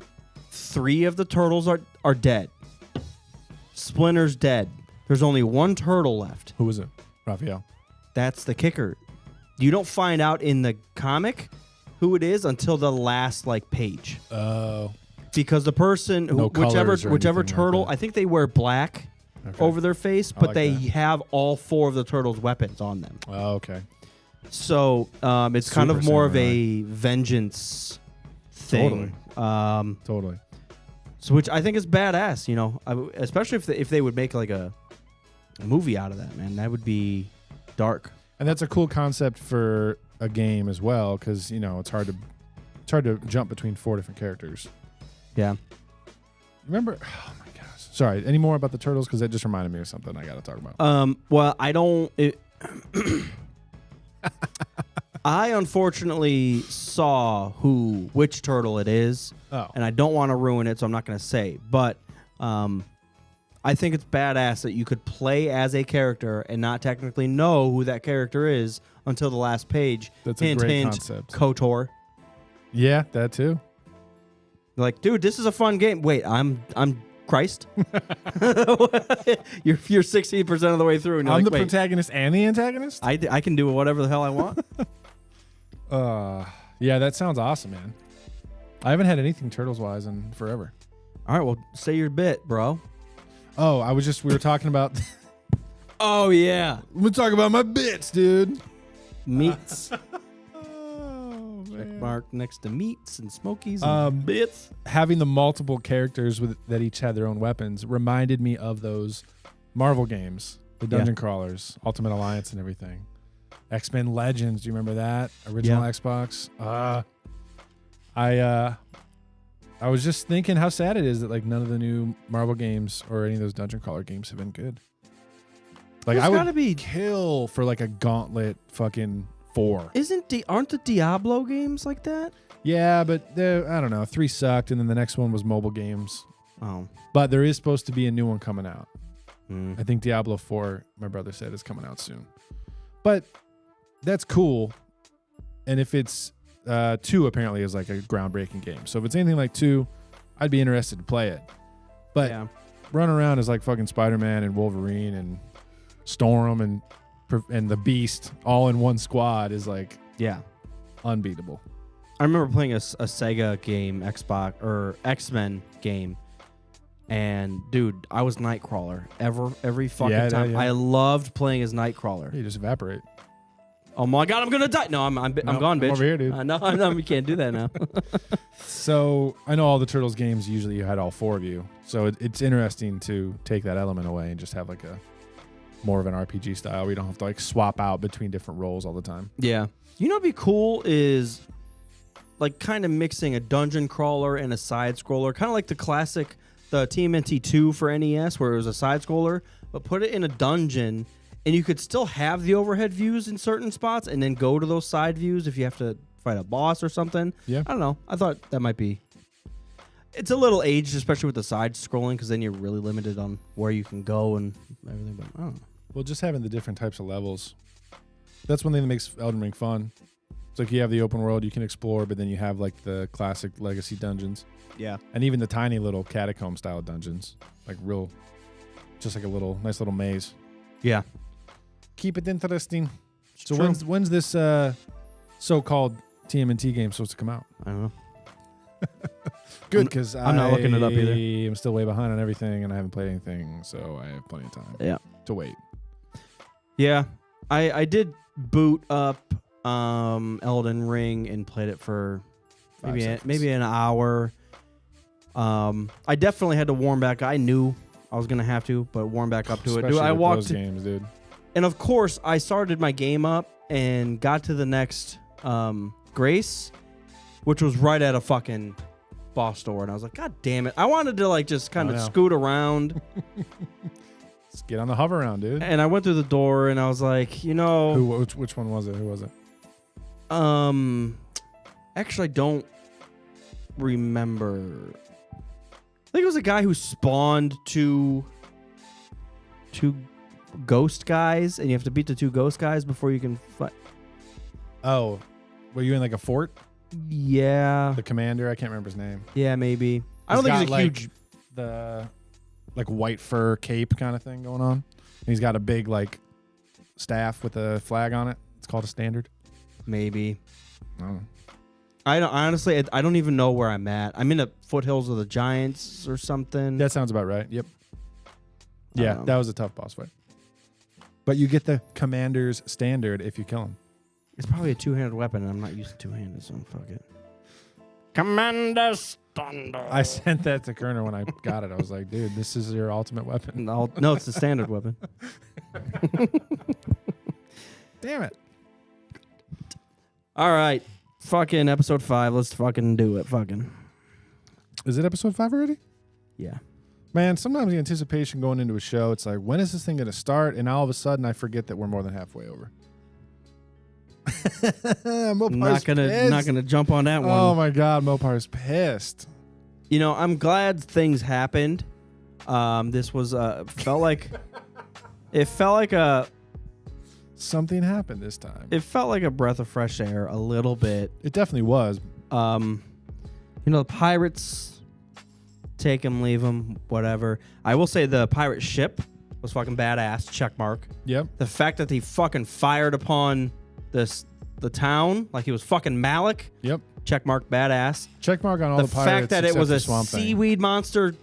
3 of the turtles are dead. Splinter's dead. There's only 1 turtle left. Who was it? Raphael. That's the kicker. You don't find out in the comic who it is until the last page. Oh. Because the person No colors or whichever anything turtle, like that. I think they wear black over their face, but like they that. have all 4 of the turtles' weapons on them. Oh, okay. So it's kind of Super more of samurai. a vengeance thing. Totally. So which I think is badass, especially if they would make a movie out of that, man. That would be dark. And that's a cool concept for a game as well, because it's hard to jump between 4 different characters. Yeah. Remember? Oh my gosh. Sorry. Any more about the turtles? Because that just reminded me of something I got to talk about. Well, I don't. I unfortunately saw which turtle it is, and I don't want to ruin it, so I'm not going to say. But I think it's badass that you could play as a character and not technically know who that character is until the last page. That's hint, a great hint, concept. KOTOR. Yeah, that too. Like, dude, this is a fun game. Wait, I'm Christ. you're 60% of the way through, and you're I'm like, the wait, protagonist and the antagonist. I can do whatever the hell I want. Yeah, that sounds awesome, man. I haven't had anything turtles wise in forever. All right, well, say your bit, bro. Oh, we were talking about. Oh yeah, We're talking about my bits, dude. meats. Oh, man. Mark next to meats and smokies and bits. Having the multiple characters that each had their own weapons reminded me of those Marvel games, the Dungeon Crawlers, Ultimate Alliance, and everything. X-Men Legends, do you remember that? Original Xbox. I was just thinking how sad it is that none of the new Marvel games or any of those Dungeon Crawler games have been good. I would kill for a Gauntlet fucking 4. Aren't the Diablo games like that? Yeah, but I don't know. 3 sucked, and then the next one was mobile games. Oh, But there is supposed to be a new one coming out. Mm. I think Diablo 4, my brother said, is coming out soon. But that's cool. And if it's 2, apparently is a groundbreaking game. So if it's anything like 2, I'd be interested to play it. But run around as fucking Spider-Man and Wolverine and Storm and the Beast all in one squad is unbeatable. I remember playing a Sega game, Xbox or X-Men game, and dude, I was Nightcrawler every fucking time. Yeah. I loved playing as Nightcrawler. You just evaporate. Oh my god, I'm gonna die! No, I'm gone, bitch. Over here, dude. No, we can't do that now. So I know all the Turtles games usually you had all 4 of you, so it's interesting to take that element away and just have a more of an RPG style where you don't have to swap out between different roles all the time. Yeah, what'd be cool is kind of mixing a dungeon crawler and a side scroller, kind of like the classic the TMNT 2 for NES where it was a side scroller, but put it in a dungeon. And you could still have the overhead views in certain spots and then go to those side views if you have to fight a boss or something. Yeah. I don't know. I thought that might be... It's a little aged, especially with the side scrolling, because then you're really limited on where you can go and everything. But I don't know. Well, just having the different types of levels. That's one thing that makes Elden Ring fun. It's you have the open world you can explore, but then you have the classic legacy dungeons. Yeah. And even the tiny little catacomb style dungeons. Just a nice little maze. Yeah. Keep it interesting. So true. when's this so-called TMNT game supposed to come out? I don't know. Good, because I'm not looking it up either. I'm still way behind on everything, and I haven't played anything, so I have plenty of time to wait. Yeah. I did boot up Elden Ring and played it for maybe an hour. I definitely had to warm back. I knew I was gonna have to, but warm back up to it. Dude, I walked those games, dude. And of course, I started my game up and got to the next Grace, which was right at a fucking boss door, and I was like, God damn it! I wanted to just kind of scoot around. Let's get on the hover around, dude. And I went through the door, and I was like, which one was it? Who was it? Actually, I don't remember. I think it was a guy who spawned two ghost guys, and you have to beat the two ghost guys before you can fight. Oh, were you in like a fort? Yeah. The commander, I can't remember his name. Yeah, maybe. I don't think he's a huge. The like white fur cape kind of thing going on. And he's got a big like staff with a flag on it. It's called a standard. Maybe. Oh. I don't honestly. I don't even know where I'm at. I'm in the foothills of the Giants or something. That sounds about right. Yep. Yeah, that was a tough boss fight. But you get the commander's standard if you kill him. It's probably a two-handed weapon, and I'm not used to two-handed, so fuck it. Commander Standard. I sent that to Kerner when I got it. I was like, dude, this is your ultimate weapon. No, it's the standard weapon. Damn it. All right. Fucking episode 5. Let's fucking do it. Fucking. Is it episode 5 already? Yeah. Man, sometimes the anticipation going into a show, it's like, when is this thing going to start? And all of a sudden, I forget that we're more than halfway over. Not gonna jump on that one. Oh my God, Mopar's pissed. You know, I'm glad things happened. This was felt like something happened this time. It felt like a breath of fresh air a little bit. It definitely was. You know, the pirates, take them, leave them, whatever. I will say the pirate ship was fucking badass. Check mark. Yep. The fact that he fucking fired upon the town like he was fucking Malik. Yep. Check mark. Badass. Check mark on all the pirates. The fact that it was a seaweed monster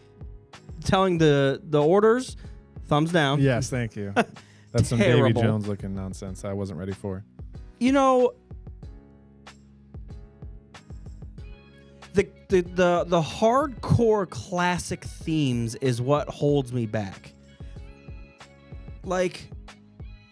telling the orders. Thumbs down. Yes, thank you. That's some Davy Jones looking nonsense I wasn't ready for. You know, the hardcore classic themes is what holds me back. Like,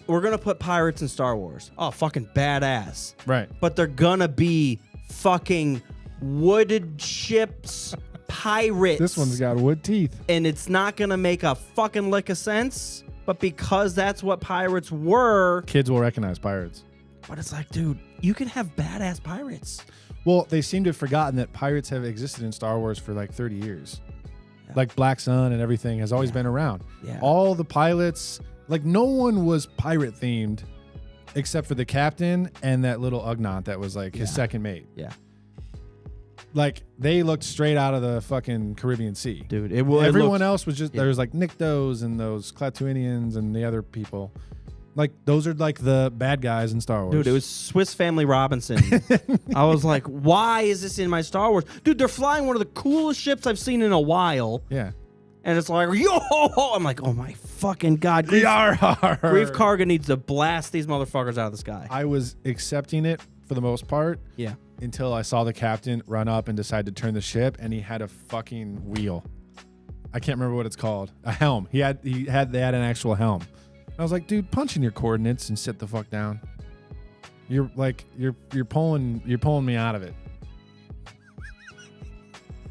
we're gonna put pirates in Star Wars. Oh, fucking badass. Right. But they're gonna be fucking wooded ships, pirates. This one's got wood teeth. And it's not gonna make a fucking lick of sense. But because that's what pirates were, kids will recognize pirates. But it's like, dude, you can have badass pirates. Well, they seem to have forgotten that pirates have existed in Star Wars for like 30 years. Yeah. Like Black Sun and everything has always been around. Yeah. All the pilots, like no one was pirate themed except for the captain and that little Ugnaught that was like his second mate. Yeah. Like they looked straight out of the fucking Caribbean Sea. Dude, everyone else was just, there was like Niktos and those Klatooinians and the other people. Like those are like the bad guys in Star Wars. Dude, it was Swiss Family Robinson. I was like, why is this in my Star Wars? Dude, they're flying one of the coolest ships I've seen in a while. Yeah. And it's like, yo! I'm like, oh my fucking God. Grief Karga needs to blast these motherfuckers out of the sky. I was accepting it for the most part. Yeah. Until I saw the captain run up and decide to turn the ship, and he had a fucking wheel. I can't remember what it's called. A helm. They had an actual helm. I was like, dude, punch in your coordinates and sit the fuck down. You're pulling me out of it.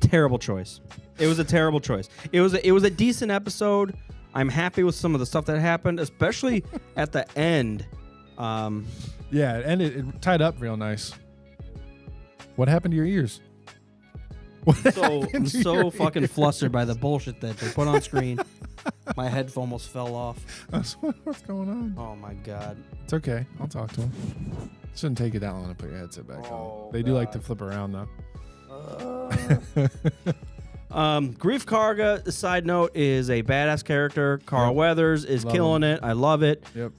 Terrible choice. It was a terrible choice. It was a decent episode. I'm happy with some of the stuff that happened, especially at the end. Yeah, and it tied up real nice. What happened to your ears? I'm so fucking flustered by the bullshit that they put on screen. My headphone almost fell off. What's going on? Oh my God. It's okay. I'll talk to him. Shouldn't take you that long to put your headset back on. They do like to flip around though. Grief Karga, side note, is a badass character. Carl Weathers is killing it. I love it. Yep.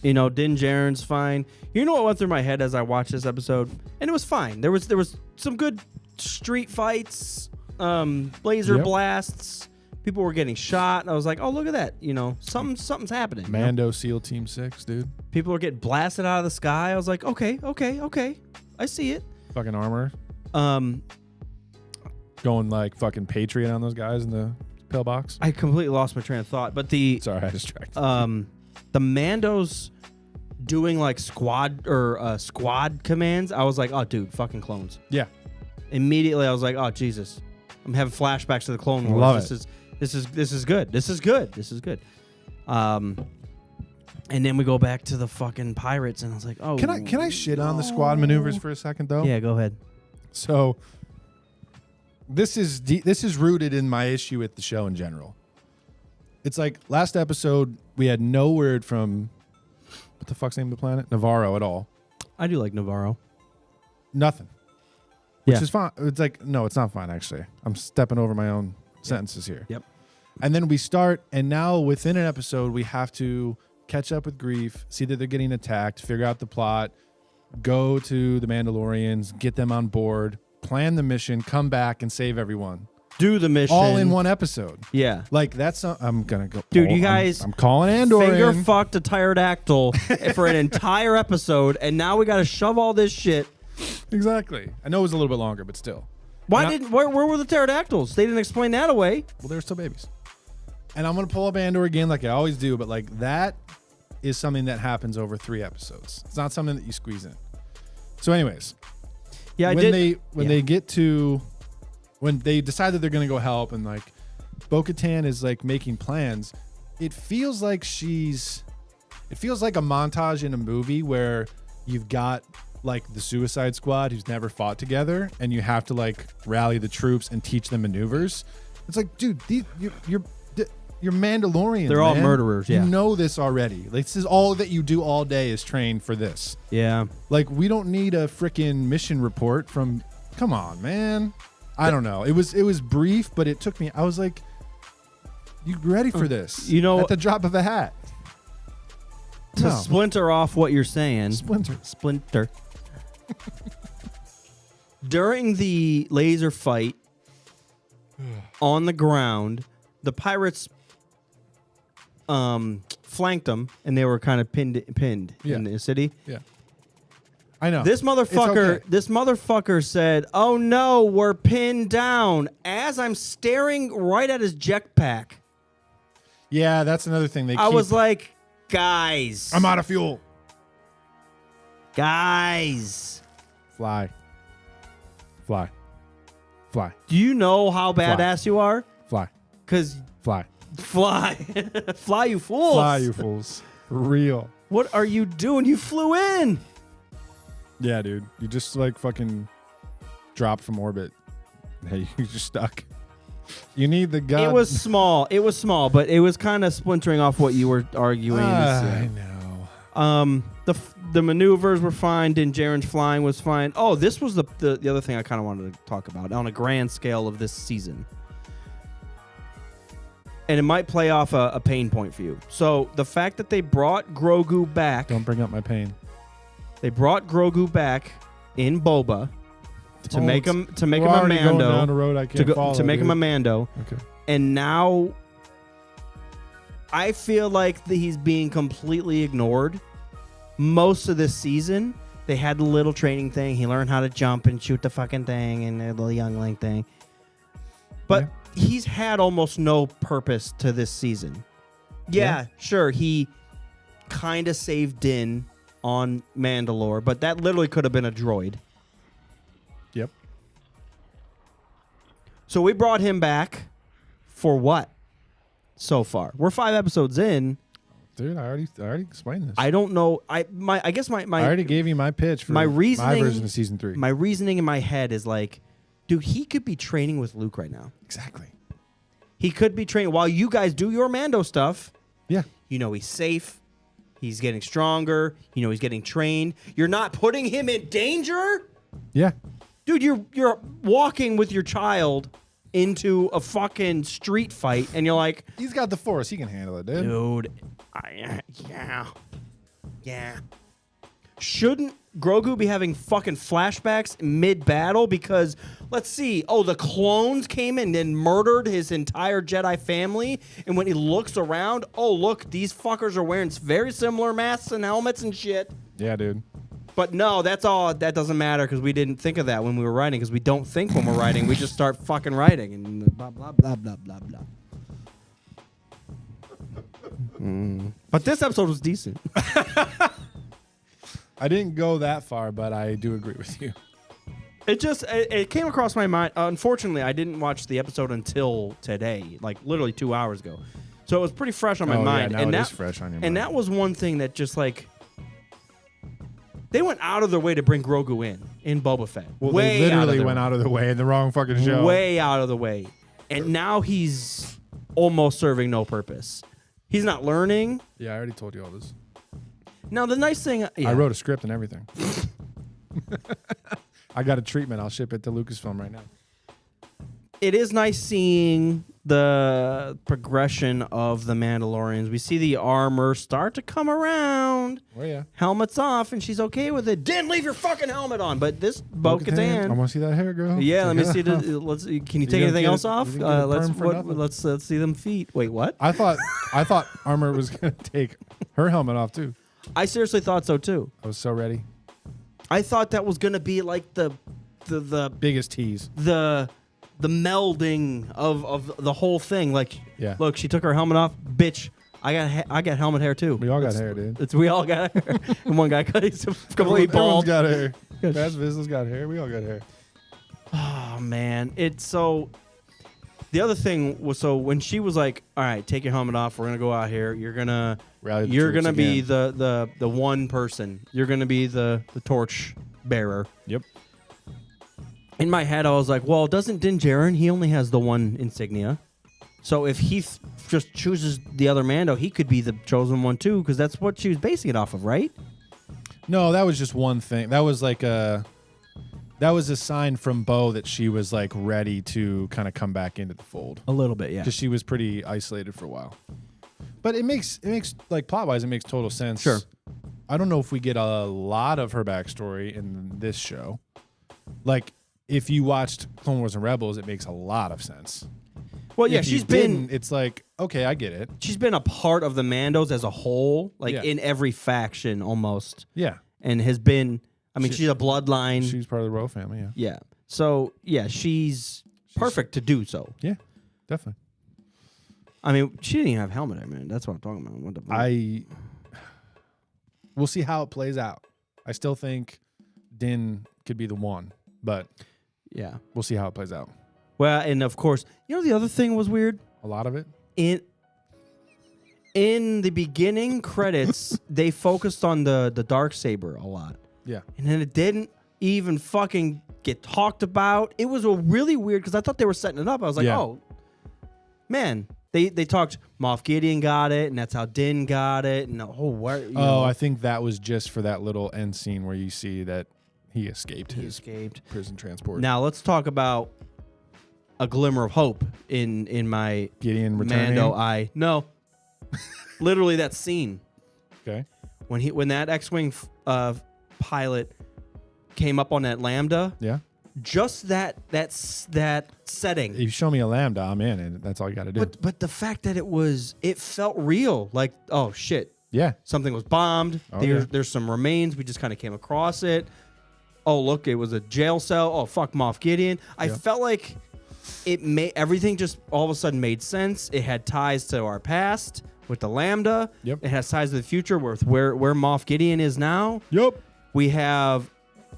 You know, Din Djarin's fine. You know what went through my head as I watched this episode? And it was fine. There was some good street fights, laser blasts. People were getting shot. And I was like, oh, look at that. You know, something's happening. Mando SEAL Team 6, dude. People are getting blasted out of the sky. I was like, okay. I see it. Fucking armor. Going like fucking Patriot on those guys in the pillbox. I completely lost my train of thought. But Sorry, I distracted. The Mandos doing like squad commands, I was like, oh, dude, fucking clones. Yeah. Immediately, I was like, oh, Jesus. I'm having flashbacks to the Clone Wars. Love this is good. This is good. And then we go back to the fucking pirates, and I was like, oh. Can I shit on the squad maneuvers for a second though? Yeah, go ahead. So this is rooted in my issue with the show in general. It's like last episode we had no word from what the fuck's the name of the planet? Navarro at all. I do like Navarro. Nothing. Which Yeah. is fine. It's like, no, it's not fine, actually. I'm stepping over my own sentences here. Yep. And then we start, and now within an episode, we have to catch up with Grief, see that they're getting attacked, figure out the plot, go to the Mandalorians, get them on board, plan the mission, come back, and save everyone. Do the mission. All in one episode. Yeah. Like, that's not, I'm going to go. Dude, you guys I'm calling Andor finger in. fucked a pterodactyl for an entire episode, and now we got to shove all this shit. Exactly. I know it was a little bit longer, but still. Where were the pterodactyls? They didn't explain that away. Well, they're still babies. And I'm going to pull up Andor again like I always do, but like that is something that happens over 3 episodes. It's not something that you squeeze in. So anyways, Yeah, when they decide that they're going to go help and like Bo-Katan is like making plans, it feels like a montage in a movie where you've got like the Suicide Squad who's never fought together and you have to like rally the troops and teach them maneuvers. It's like, dude, you're Mandalorians. They're all man. murderers, yeah. You know this already. Like, this is all that you do all day is train for this. Yeah. Like, we don't need a freaking mission report from. Come on, man. I don't know. It was brief, but it took me. I was like, you ready for this? You know, at the drop of a hat. To No. splinter off what you're saying. Splinter. During the laser fight on the ground, the pirates flanked them, and they were kind of pinned in the city. Yeah. I know. This motherfucker, It's okay. this motherfucker said, "Oh no, we're pinned down." As I'm staring right at his jetpack, Yeah, that's another thing. I was like, "Guys, I'm out of fuel. guys, Fly. do you know how badass you are? Fly. Cause Fly. fly, fly, you fools! Fly, you fools. Real. What are you doing? You flew in." Yeah, dude. You just like fucking dropped from orbit. Hey, you're just stuck. You need the gun. It was small, but it was kind of splintering off what you were arguing. I know. The maneuvers were fine. Din Djarin's flying was fine. Oh, this was the other thing I kind of wanted to talk about on a grand scale of this season. And it might play off a pain point for you. So the fact that they brought Grogu back. Don't bring up my pain. They brought Grogu back in Boba to make him a already going Mando. down the road I can't follow, to make him a dude. Mando. Okay. And now I feel like he's being completely ignored. Most of this season, they had the little training thing. He learned how to jump and shoot the fucking thing and the little youngling thing. But he's had almost no purpose to this season. Yeah, sure, he kind of saved Din on Mandalore, but that literally could have been a droid. Yep. So we brought him back for what? So far, we're 5 episodes in. Dude, I already explained this. I don't know. I guess my I already gave you my pitch for my reasoning, my version of season 3. My reasoning in my head is like, dude, he could be training with Luke right now. Exactly. He could be training while you guys do your Mando stuff. Yeah. You know he's safe. He's getting stronger. You know he's getting trained. You're not putting him in danger, Yeah. dude. You're walking with your child into a fucking street fight, and you're like, He's got the Force. He can handle it, dude. dude, yeah. Shouldn't Grogu be having fucking flashbacks mid-battle? Because, let's see, the clones came in and murdered his entire Jedi family, and when he looks around, look, these fuckers are wearing very similar masks and helmets and shit. Yeah, dude. But no, that doesn't matter because we didn't think of that when we were writing, because we don't think when we're writing. We just start fucking writing and blah, blah, blah, blah, blah, blah. But this episode was decent. I didn't go that far, but I do agree with you. It came across my mind. Unfortunately, I didn't watch the episode until today, like literally 2 hours ago. So it was pretty fresh on my mind. Yeah, now and it that, is fresh on your mind. And that was one thing that just like, they went out of their way to bring Grogu in. in Boba Fett. Well, way they literally out of the went out of the way in the wrong fucking show. Way out of the way. And now he's almost serving no purpose. He's not learning. Yeah, I already told you all this. Now, the nice thing... Yeah. I wrote a script and everything. I got a treatment. I'll ship it to Lucasfilm right now. It is nice seeing the progression of the Mandalorians. We see the armor start to come around. Oh, yeah. Helmet's off, and she's okay with it. Didn't leave your fucking helmet on. But this I Bo-Katan... want to see that hair, girl. Yeah, let me see. Can you take gonna anything get else it- off? you gonna get it perm for nothing? Let's see them feet. Wait, what? I thought Armor was gonna take her helmet off too. I seriously thought so too. I was so ready. I thought that was gonna be like the Biggest tease. the melding of the whole thing. Like, Yeah. look, she took her helmet off, bitch. I got helmet hair too. We all got hair, dude. We all got hair. And one guy he's completely Everyone's bald. got hair. Baz Vizsla's got hair. We all got hair. Oh man, it's so. The other thing was, so when she was like, "All right, take your helmet off. We're gonna go out here. You're gonna Rally the you're troops gonna be again." the one person. You're gonna be the torch bearer." Yep. In my head, I was like, "Well, doesn't Din Djarin? He only has the one insignia. So if he just chooses the other Mando, he could be the chosen one too, because that's what she was basing it off of, right?" No, that was just one thing. That was like a sign from Bo that she was like ready to kind of come back into the fold. A little bit, yeah. Because she was pretty isolated for a while. But it makes like plot wise, it makes total sense. Sure. I don't know if we get a lot of her backstory in this show. Like if you watched Clone Wars and Rebels, it makes a lot of sense. Well, yeah, If you she's been didn't, it's like, okay, I get it. she's been a part of the Mandos as a whole, like Yeah. in every faction almost, Yeah. and has been. I mean, she's a bloodline. She's part of the royal family, yeah. Yeah. So yeah, she's perfect to do so. Yeah, definitely. I mean, she didn't even have helmet hair, man. That's what I'm talking about. What the We'll see how it plays out. I still think Din could be the one, but yeah. we'll see how it plays out. Well, and of course, you know the other thing was weird A lot of it. in the beginning credits, they focused on the Darksaber a lot. Yeah. And then it didn't even fucking get talked about. It was a really weird, because I thought they were setting it up. I was like, Yeah. oh, man. They talked, Moff Gideon got it, and that's how Din got it. And I think that was just for that little end scene where you see that he escaped his prison transport. Now let's talk about a glimmer of hope in my Gideon returning. Mando eye. No. Literally that scene. Okay. When that X-Wing pilot came up on that Lambda, Yeah. just that setting. If you show me a lambda, I'm in, and that's all you got to do. But the fact that it felt real. Like, oh shit, yeah. something was bombed. Oh, yeah. There's some remains. We just kind of came across it. Oh look, it was a jail cell. Oh fuck, Moff Gideon. I felt like it made everything just all of a sudden made sense. It had ties to our past with the Lambda. Yep. It has ties to the future with where Moff Gideon is now. Yep. We have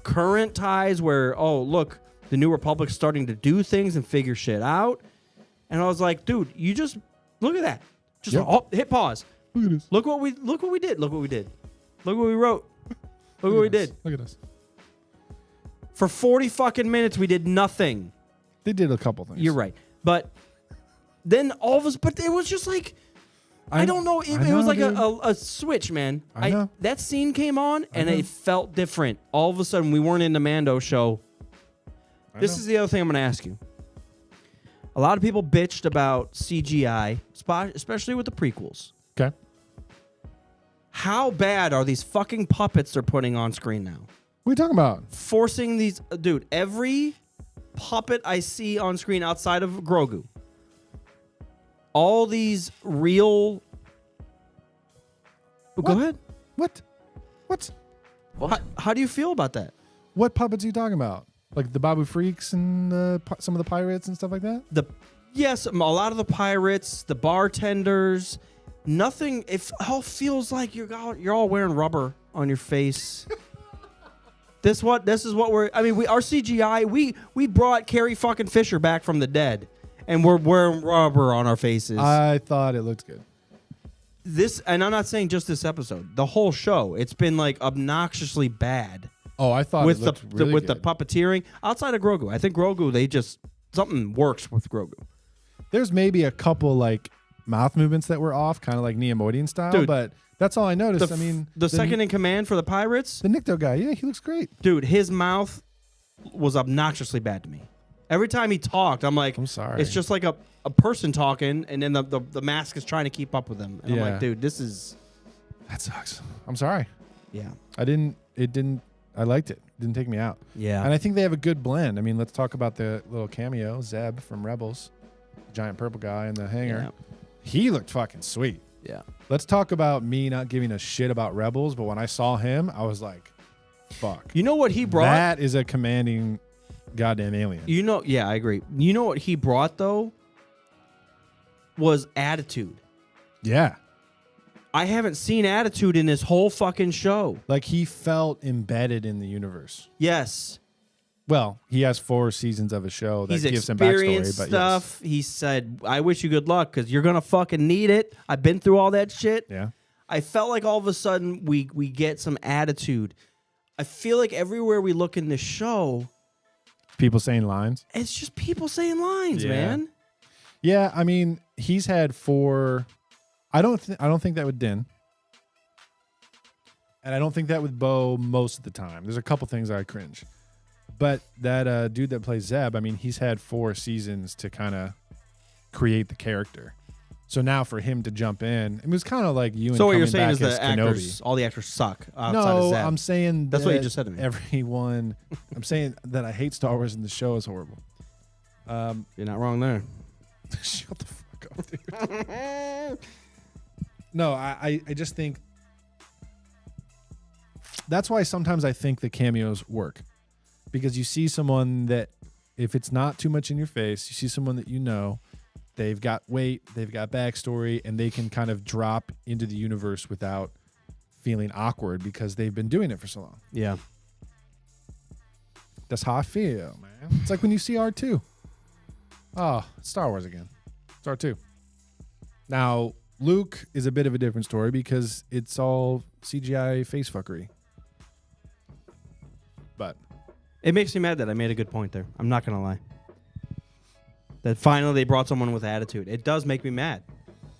current ties where, oh, look, the New Republic's starting to do things and figure shit out. And I was like, dude, you just look at that. Just hit pause. Look at this. Look what we did. Look what we did. Look what we wrote. Look what we did. Look at us. For 40 fucking minutes, we did nothing. They did a couple things. You're right. But then all of us, but it was just like, I don't know. It was like a switch, man. I know. That scene came on, and it felt different. All of a sudden, we weren't in the Mando show. This is the other thing I'm going to ask you. A lot of people bitched about CGI, especially with the prequels. Okay. How bad are these fucking puppets they're putting on screen now? What are you talking about? Forcing these... Dude, every puppet I see on screen outside of Grogu, all these real... Go ahead. What? How do you feel about that? What puppets are you talking about? Like the Babu Freaks and some of the pirates and stuff like that? Yes, a lot of the pirates, the bartenders, nothing. It all feels like you're all wearing rubber on your face. This is what we're. I mean, our CGI. We brought Carrie fucking Fisher back from the dead, and we're wearing rubber on our faces. I thought it looked good. And I'm not saying just this episode. The whole show, it's been like obnoxiously bad. Oh, I thought with it looked really with the good. puppeteering. Outside of Grogu, I think Grogu something works with Grogu. There's maybe a couple like mouth movements that were off, kind of like Neimoidian style, Dude, but that's all I noticed. I mean, the second in command for the pirates, the Nikto guy, yeah, he looks great. dude, his mouth was obnoxiously bad to me. Every time he talked, I'm like, I'm sorry. It's just like a person talking, and then the mask is trying to keep up with him. And I'm like, dude, this is... That sucks. I'm sorry. Yeah. I liked it. Didn't take me out. Yeah. And I think they have a good blend. I mean, let's talk about the little cameo, Zeb from Rebels, giant purple guy in the hangar. Yeah. He looked fucking sweet. Yeah. Let's talk about me not giving a shit about Rebels, but when I saw him, I was like, fuck. You know what he brought? That is a commanding goddamn alien. Yeah, I agree. You know what he brought, though? Was attitude. Yeah. I haven't seen attitude in this whole fucking show. Like he felt embedded in the universe. Yes. Well, he has 4 seasons of a show that He's gives him backstory, experienced but stuff. He said, I wish you good luck because you're going to fucking need it. I've been through all that shit. Yeah. I felt like all of a sudden we get some attitude. I feel like everywhere we look in this show, People saying lines. it's just people saying lines, Yeah. man. Yeah, I mean, he's had 4. I don't think that with Din. And I don't think that with Bo most of the time. There's a couple things I cringe. But that dude that plays Zeb, I mean, he's had 4 seasons to kind of create the character. So now for him to jump in, it was kind of like you and So what you're coming saying back is the as actors, Kenobi. all the actors suck outside of No, Zeb. I'm saying That's what you that just said to me. Everyone, I'm saying that I hate Star Wars and the show is horrible. You're not wrong there. Shut the fuck up, dude. No, I just think that's why sometimes I think the cameos work, because you see someone that if it's not too much in your face, you see someone that you know, they've got weight, they've got backstory, and they can kind of drop into the universe without feeling awkward because they've been doing it for so long. Yeah. That's how I feel, man. It's like when you see R2. Oh, it's Star Wars again. It's R2. Now, Luke is a bit of a different story because it's all CGI face fuckery. But It makes me mad that I made a good point there. I'm not going to lie. That finally they brought someone with attitude. It does make me mad.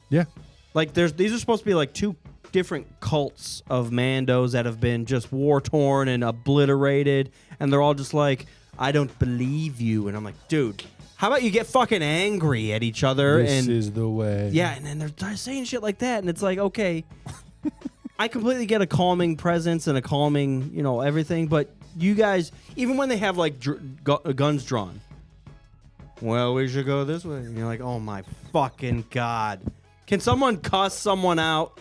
yeah, Like these are supposed to be like 2 different cults of Mandos that have been just war torn and obliterated, and they're all just like, I don't believe you. And I'm like, dude, how about you get fucking angry at each other? this and is the way. yeah, and then they're saying shit like that, and it's like, okay, I completely get a calming presence and a calming, everything, but you guys, even when they have like guns drawn, well, we should go this way. And you're like, oh my fucking God. Can someone cuss someone out?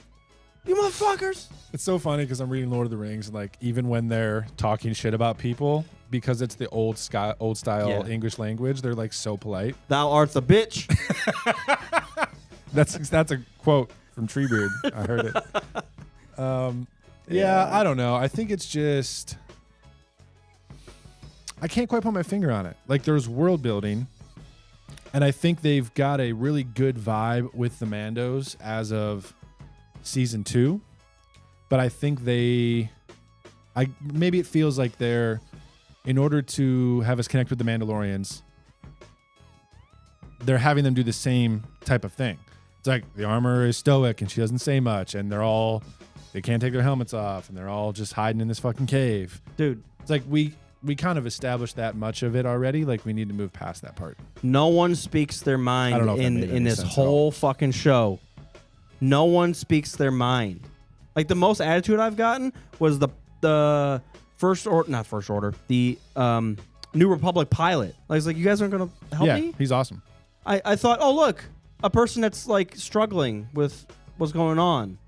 You motherfuckers. It's so funny because I'm reading Lord of the Rings, and like even when they're talking shit about people, because it's the old style Yeah. English language, they're like so polite. Thou art the bitch. That's a quote from Treebeard. I heard it. Yeah, I don't know. I think it's just I can't quite put my finger on it. Like there's world building, and I think they've got a really good vibe with the Mandos as of season 2. But I think maybe it feels like they're, in order to have us connect with the Mandalorians, they're having them do the same type of thing. It's like the armor is stoic and she doesn't say much, and they can't take their helmets off, and they're all just hiding in this fucking cave. Dude, It's like we kind of established that much of it already. Like we need to move past that part. no one speaks their mind I don't know if that made in any this sense at all. whole fucking show. No one speaks their mind. Like the most attitude I've gotten was the not First Order, the New Republic pilot. Like, it's like, you guys aren't gonna help Yeah, me? he's awesome. I thought, oh look, a person that's like struggling with what's going on.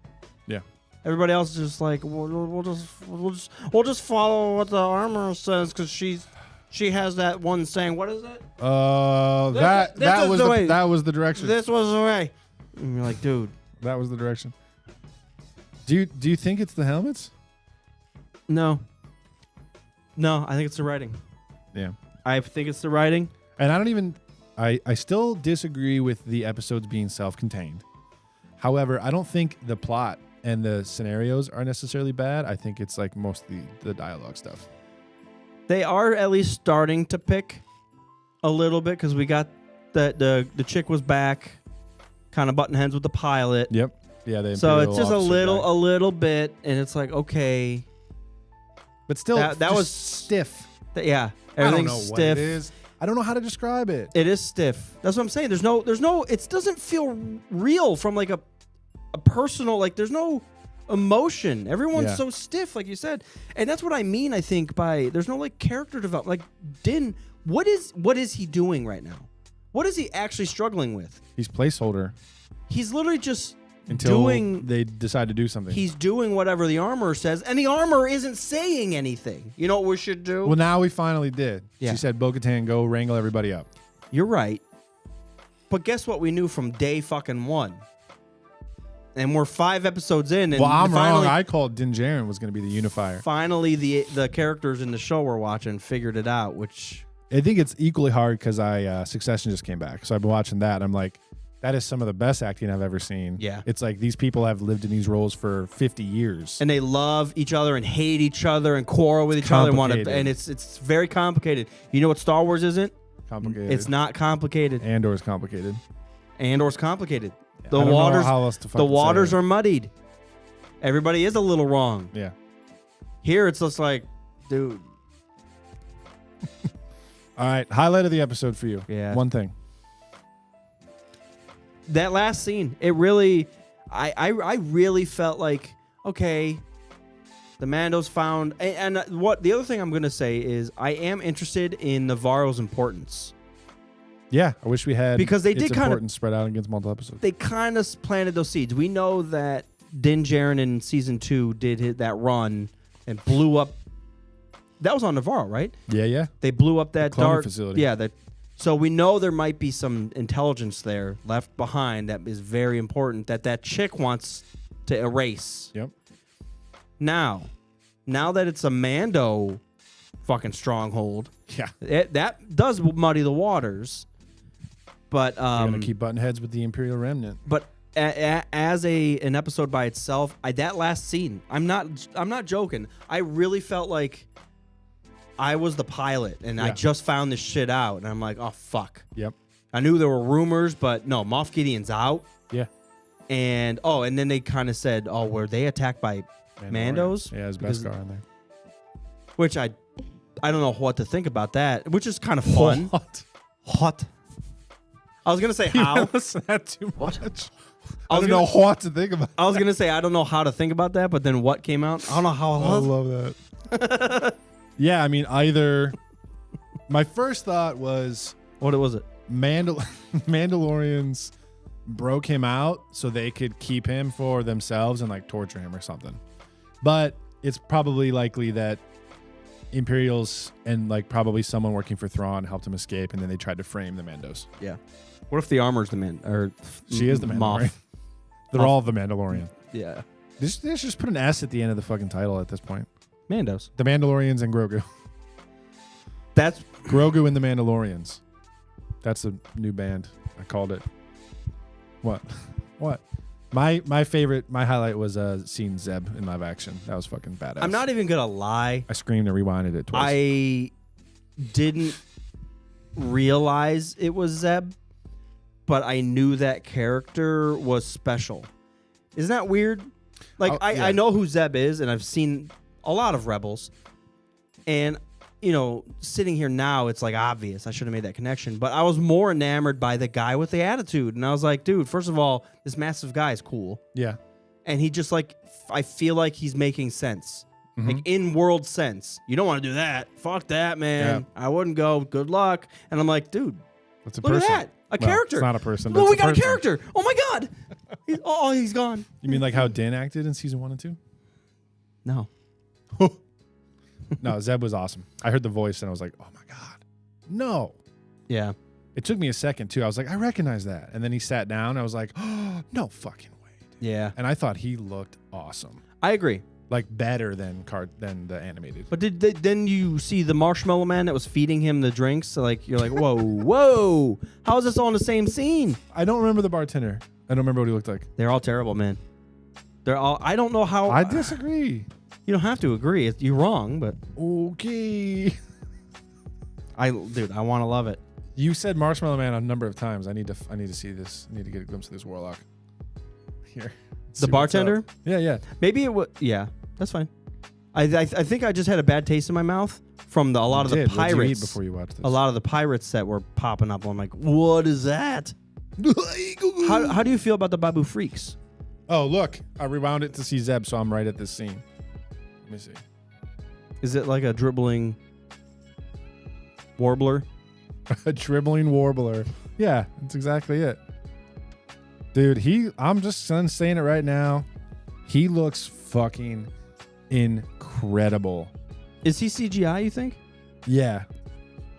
Yeah. Everybody else is just like, we'll just follow what the armor says because she has that one saying. What is it? That was the direction. This was the way. And you're like, dude. That was the direction. Do you think it's the helmets? No, I think it's the writing. Yeah. I think it's the writing. And I still disagree with the episodes being self-contained. However, I don't think the plot and the scenarios are necessarily bad. I think it's like mostly the dialogue stuff. They are at least starting to pick a little bit because we got the chick was back, kind of button heads with the pilot. Yep. Yeah. So it's just a little bit, and it's like, okay. But still, that was stiff. Yeah. I don't Everything's know stiff. what it is. I don't know how to describe it. It is stiff. That's what I'm saying. There's no. It doesn't feel real from like a personal. Like there's no emotion. Everyone's so stiff, like you said, and that's what I mean. I think by there's no like character development. Like Din, what is he doing right now? What is he actually struggling with? He's placeholder. He's literally just until doing. They decide to do something. He's doing whatever the armor says, and the armor isn't saying anything. You know what we should do? Well, now we finally did. Yeah. She said, Bo-Katan, go wrangle everybody up. You're right. But guess what we knew from day fucking 1? And we're 5 episodes in. And well, I'm finally, wrong. I called Din Djarin was going to be the unifier. Finally, the characters in the show we're watching figured it out, which... I think it's equally hard because Succession just came back. So I've been watching that, and I'm like, that is some of the best acting I've ever seen. Yeah. It's like these people have lived in these roles for 50 years. And they love each other and hate each other and quarrel with each other. And it's very complicated. You know what Star Wars isn't? Complicated. It's not complicated. Andor's complicated. Andor's complicated. Yeah, The waters are muddied. Everybody is a little wrong. Yeah. Here it's just like, dude. All right. Highlight of the episode for you. Yeah. One thing. That last scene, it really, I really felt like, okay, the Mandos found, and what the other thing I'm gonna say is I am interested in Navarro's importance. Yeah, I wish we had because they did kind of spread out against multiple episodes. They kind of planted those seeds. We know that Din Djarin in season 2 did hit that run and blew up. That was on Navarro, right? Yeah. They blew up that dark facility. Yeah, so we know there might be some intelligence there left behind that is very important that chick wants to erase. Yep. Now that it's a Mando fucking stronghold, yeah, that does muddy the waters. But we're gonna keep butting heads with the Imperial Remnant. But as an episode by itself, that last scene, I'm not joking. I really felt like I was the pilot, and I just found this shit out, and I'm like, oh fuck. Yep. I knew there were rumors, but no, Moff Gideon's out. Yeah. And then they kind of said, oh, were they attacked by Mandos? Yeah, his best car in there. Which I don't know what to think about that. Which is kind of fun. Hot. I was gonna say how. Listen to that too much. I don't know what to think about. I was gonna say I don't know how to think about that, but then what came out? I don't know how. I love that. Yeah, I mean, either. My first thought was, what was it? Mandalorians broke him out so they could keep him for themselves and like torture him or something. But it's probably likely that Imperials and like probably someone working for Thrawn helped him escape, and then they tried to frame the Mandos. Yeah. What if the armor's the man? Or she is the Mandalorian. Moff. They're all the Mandalorian. Yeah. They should just put an S at the end of the fucking title at this point. Mandos. The Mandalorians and Grogu. That's Grogu and the Mandalorians. That's a new band. I called it. What? What? My highlight was seeing Zeb in live action. That was fucking badass. I'm not even gonna lie. I screamed and rewinded it twice. I didn't realize it was Zeb, but I knew that character was special. Isn't that weird? Like I know who Zeb is, and I've seen a lot of Rebels, and sitting here now, it's like obvious. I should have made that connection, but I was more enamored by the guy with the attitude, and I was like, dude, first of all, this massive guy is cool. Yeah, and he just like I feel like he's making sense, like in world sense. You don't want to do that. Fuck that, man. Yeah. I wouldn't go. Good luck. And I'm like, dude, that's a look person. at that. Character. It's not a person. Well, we got a character. Oh my god. He's gone. You mean like how Din acted in season 1 and 2? No. No, Zeb was awesome. I heard the voice and I was like, oh my God. No. Yeah. It took me a second too. I was like, I recognize that. And then he sat down and I was like, oh, no fucking way. Yeah. And I thought he looked awesome. I agree. Like better than the animated. But then you see the marshmallow man that was feeding him the drinks? So like you're like, whoa. How is this all in the same scene? I don't remember the bartender. I don't remember what he looked like. They're all terrible, man. They're all. I don't know how. I disagree. You don't have to agree. You're wrong, but Okay. I want to love it. You said Marshmallow Man a number of times. I need to see this. I need to get a glimpse of this warlock. Here. The bartender? Yeah. Maybe it would. Yeah, that's fine. I think I just had a bad taste in my mouth from a lot of the What'd you eat pirates. before you watched this? A lot of the pirates that were popping up. I'm like, what is that? How do you feel about the Babu Freaks? Oh, look. I rewound it to see Zeb, so I'm right at this scene. Let me see. Is it like a dribbling warbler? A dribbling warbler. Yeah, that's exactly it. Dude, I'm just saying it right now. He looks fucking incredible. Is he CGI, you think? Yeah.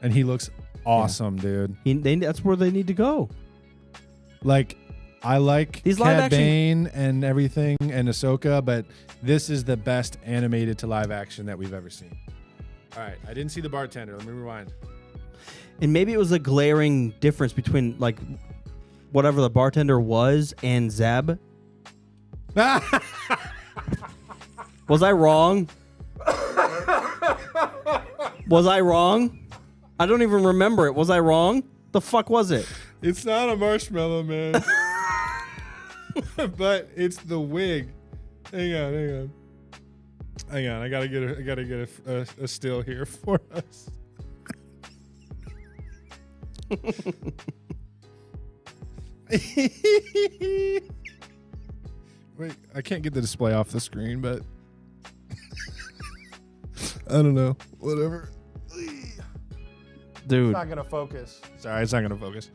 And he looks awesome, dude. That's where they need to go. Like, I like These live Cad action- Bane and everything and Ahsoka, but this is the best animated to live action that we've ever seen. All right, I didn't see the bartender. Let me rewind. And maybe it was a glaring difference between like whatever the bartender was and Zeb. Was I wrong? Was I wrong? I don't even remember it. Was I wrong? The fuck was it? It's not a marshmallow man. But it's the wig. Hang on. I gotta get a still here for us. Wait, I can't get the display off the screen, but I don't know. Whatever. Dude. It's not gonna focus. Sorry, it's not gonna focus.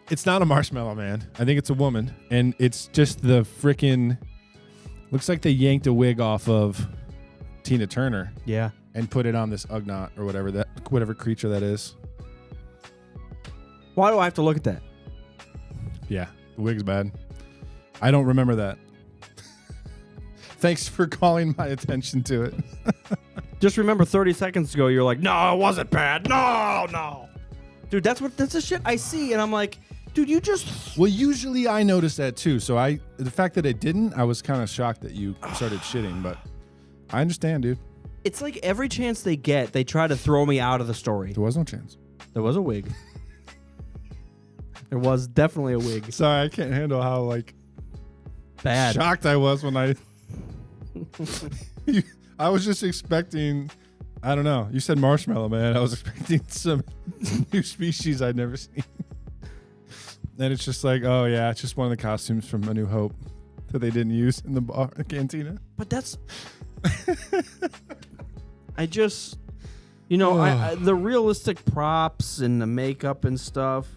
It's not a marshmallow man. I think it's a woman, and it's just the freaking. Looks like they yanked a wig off of Tina Turner Yeah. and put it on this Ugnaught or whatever creature that is. Why do I have to look at that? Yeah, the wig's bad. I don't remember that. Thanks for calling my attention to it. Just remember 30 seconds ago, you're like, no, it wasn't bad. No. Dude, that's the shit I see. And I'm like, dude, you just. Well, usually I notice that too. So the fact that I didn't, I was kind of shocked that you started shitting, but I understand, dude. It's like every chance they get, they try to throw me out of the story. There was no chance. There was a wig. There was definitely a wig. Sorry, I can't handle how Bad. shocked I was when I I was just expecting, I don't know. You said marshmallow man. I was expecting some new species I'd never seen. And it's just like, oh yeah, it's just one of the costumes from A New Hope that they didn't use in the cantina. But that's. I just. The realistic props and the makeup and stuff.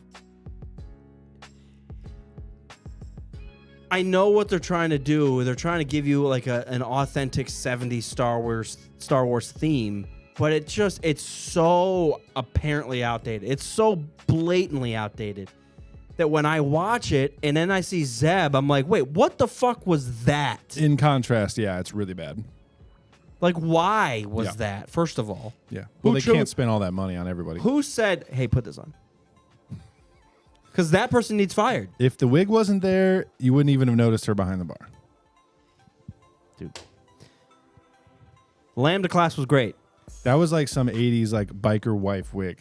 I know what they're trying to do. They're trying to give you like an authentic 70s Star Wars theme, but it's so apparently outdated. It's so blatantly outdated that when I watch it and then I see Zeb, I'm like, wait, what the fuck was that? In contrast, yeah, it's really bad. Like, why was that, first of all? Yeah. Well, they can't spend all that money on everybody. Who said, hey, put this on? Because that person needs fired. If the wig wasn't there, you wouldn't even have noticed her behind the bar. Dude. Lambda class was great. That was like some 80s biker wife wig.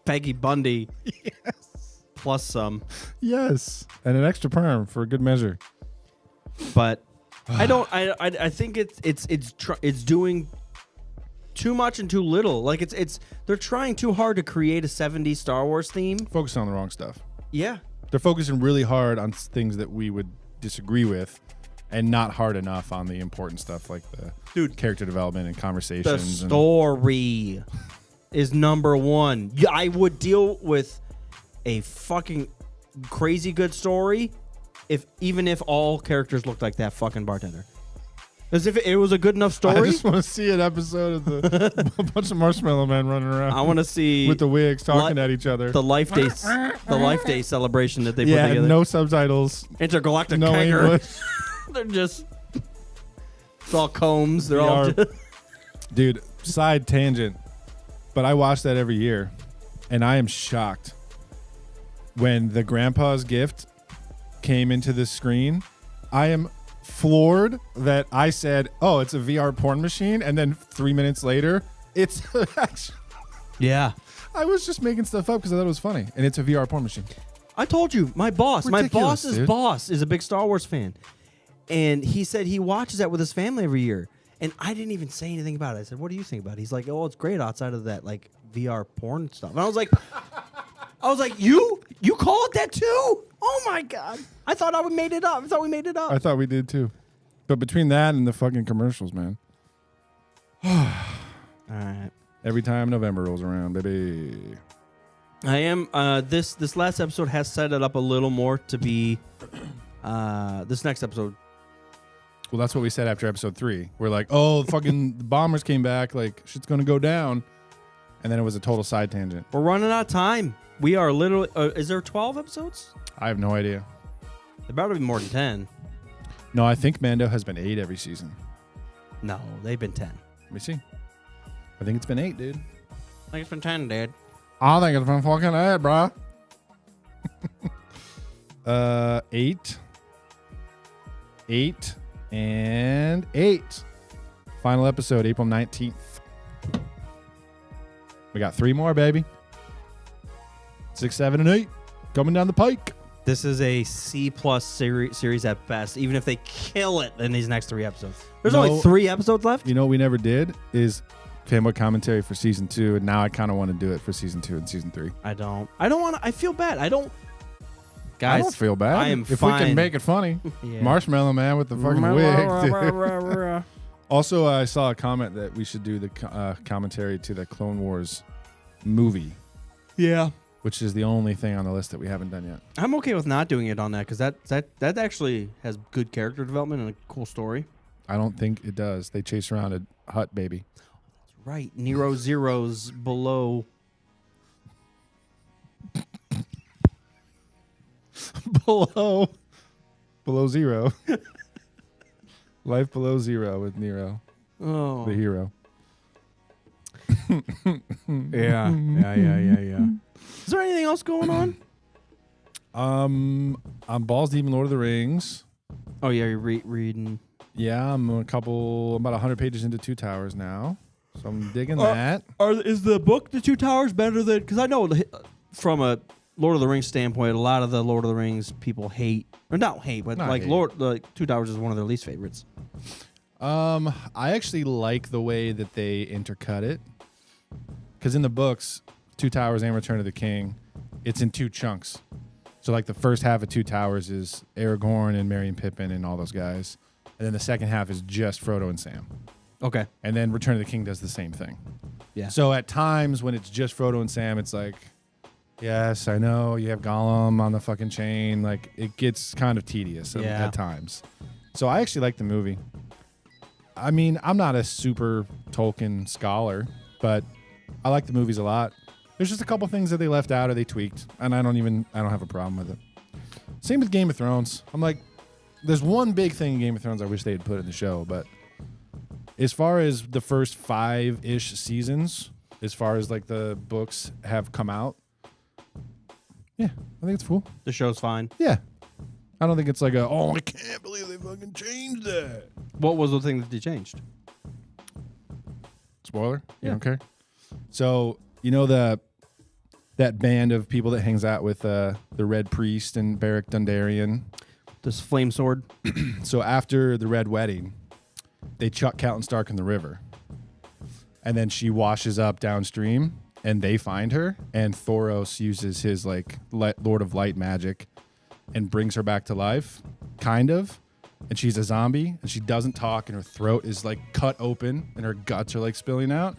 Peggy Bundy. Yes. Plus some. Yes. And an extra perm for a good measure. But I think it's doing too much and too little. Like they're trying too hard to create a 70s Star Wars theme. Focusing on the wrong stuff. Yeah. They're focusing really hard on things that we would disagree with and not hard enough on the important stuff like the character development and conversations. The story is number one. I would deal with a fucking crazy good story even if all characters looked like that fucking bartender. As if it was a good enough story. I just want to see an episode of a bunch of marshmallow men running around. I want to see with the wigs talking at each other. The Life Day celebration that they put together. No subtitles. Intergalactic no Kangaroo. English. They're just it's all combs. They're all just Dude, side tangent. But I watch that every year and I am shocked when the grandpa's gift came into the screen I am floored that I said, "Oh, it's a VR porn machine," and then 3 minutes later, it's actually. Yeah. I was just making stuff up because I thought it was funny, and it's a VR porn machine. I told you, my Ridiculous, boss's dude. boss is a big Star Wars fan. And he said he watches that with his family every year. And I didn't even say anything about it. I said, what do you think about it? He's like, oh, it's great outside of that, like, VR porn stuff. And I was like, you call it that too? Oh, my God. I thought we made it up. I thought we did too. But between that and the fucking commercials, man. All right. Every time November rolls around, baby. I am. This last episode has set it up a little more to be this next episode. Well, that's what we said after episode 3. We're like, oh, fucking the bombers came back. Like, shit's going to go down. And then it was a total side tangent. We're running out of time. We are literally. Is there 12 episodes? I have no idea. There better be more than 10. No, I think Mando has been 8 every season. No, they've been 10. Let me see. I think it's been 8, dude. I think it's been 10, dude. I think it's been fucking 8, bro. 8. 8 and 8. Final episode, April 19th. We got 3 more, baby. 6, 7, and 8 coming down the pike. This is a C+ series at best, even if they kill it in these next 3 episodes. There's only 3 episodes left. You know what we never did is fanboy commentary for season 2, and now I kind of want to do it for season 2 and season 3. I don't want to. I feel bad. Guys, I don't feel bad. I am if fine. we can make it funny. Yeah. Marshmallow Man with the fucking wig. Dude. Also, I saw a comment that we should do the commentary to the Clone Wars movie. Yeah. Which is the only thing on the list that we haven't done yet. I'm okay with not doing it on that because that actually has good character development and a cool story. I don't think it does. They chase around a hut, baby. That's right. Nero Zero's below. below zero. Life below zero with Nero, Oh. the hero. Yeah. Is there anything else going on? I'm balls deep in Lord of the Rings. Oh yeah, you're reading. Yeah, I'm about 100 pages into Two Towers now, so I'm digging that. Is the book The Two Towers better than? Because I know from a Lord of the Rings standpoint, a lot of the Lord of the Rings people hate, or not hate, but Not like hate. Two Towers is one of their least favorites. I actually like the way that they intercut it, because in the books, Two Towers and Return of the King, it's in 2 chunks. So like the first half of Two Towers is Aragorn and Merry and Pippin and all those guys, and then the second half is just Frodo and Sam. Okay. And then Return of the King does the same thing. Yeah. So at times when it's just Frodo and Sam, it's like, yes, I know you have Gollum on the fucking chain. Like it gets kind of tedious at times. So I actually like the movie. I mean, I'm not a super Tolkien scholar, but I like the movies a lot. There's just a couple things that they left out or they tweaked, and I don't have a problem with it. Same with Game of Thrones. I'm like, there's one big thing in Game of Thrones I wish they had put in the show, but as far as the first 5-ish seasons, as far as like the books have come out, yeah, I think it's cool. The show's fine. Yeah. I don't think it's like oh, I can't believe they fucking changed that. What was the thing that they changed? Spoiler? Yeah. You don't care? So, you know that band of people that hangs out with the Red Priest and Beric Dondarrion? This flame sword. So after the Red Wedding, they chuck Catelyn Stark in the river. And then she washes up downstream, and they find her, and Thoros uses his like Lord of Light magic and brings her back to life, kind of. And she's a zombie, and she doesn't talk, and her throat is like cut open, and her guts are like spilling out.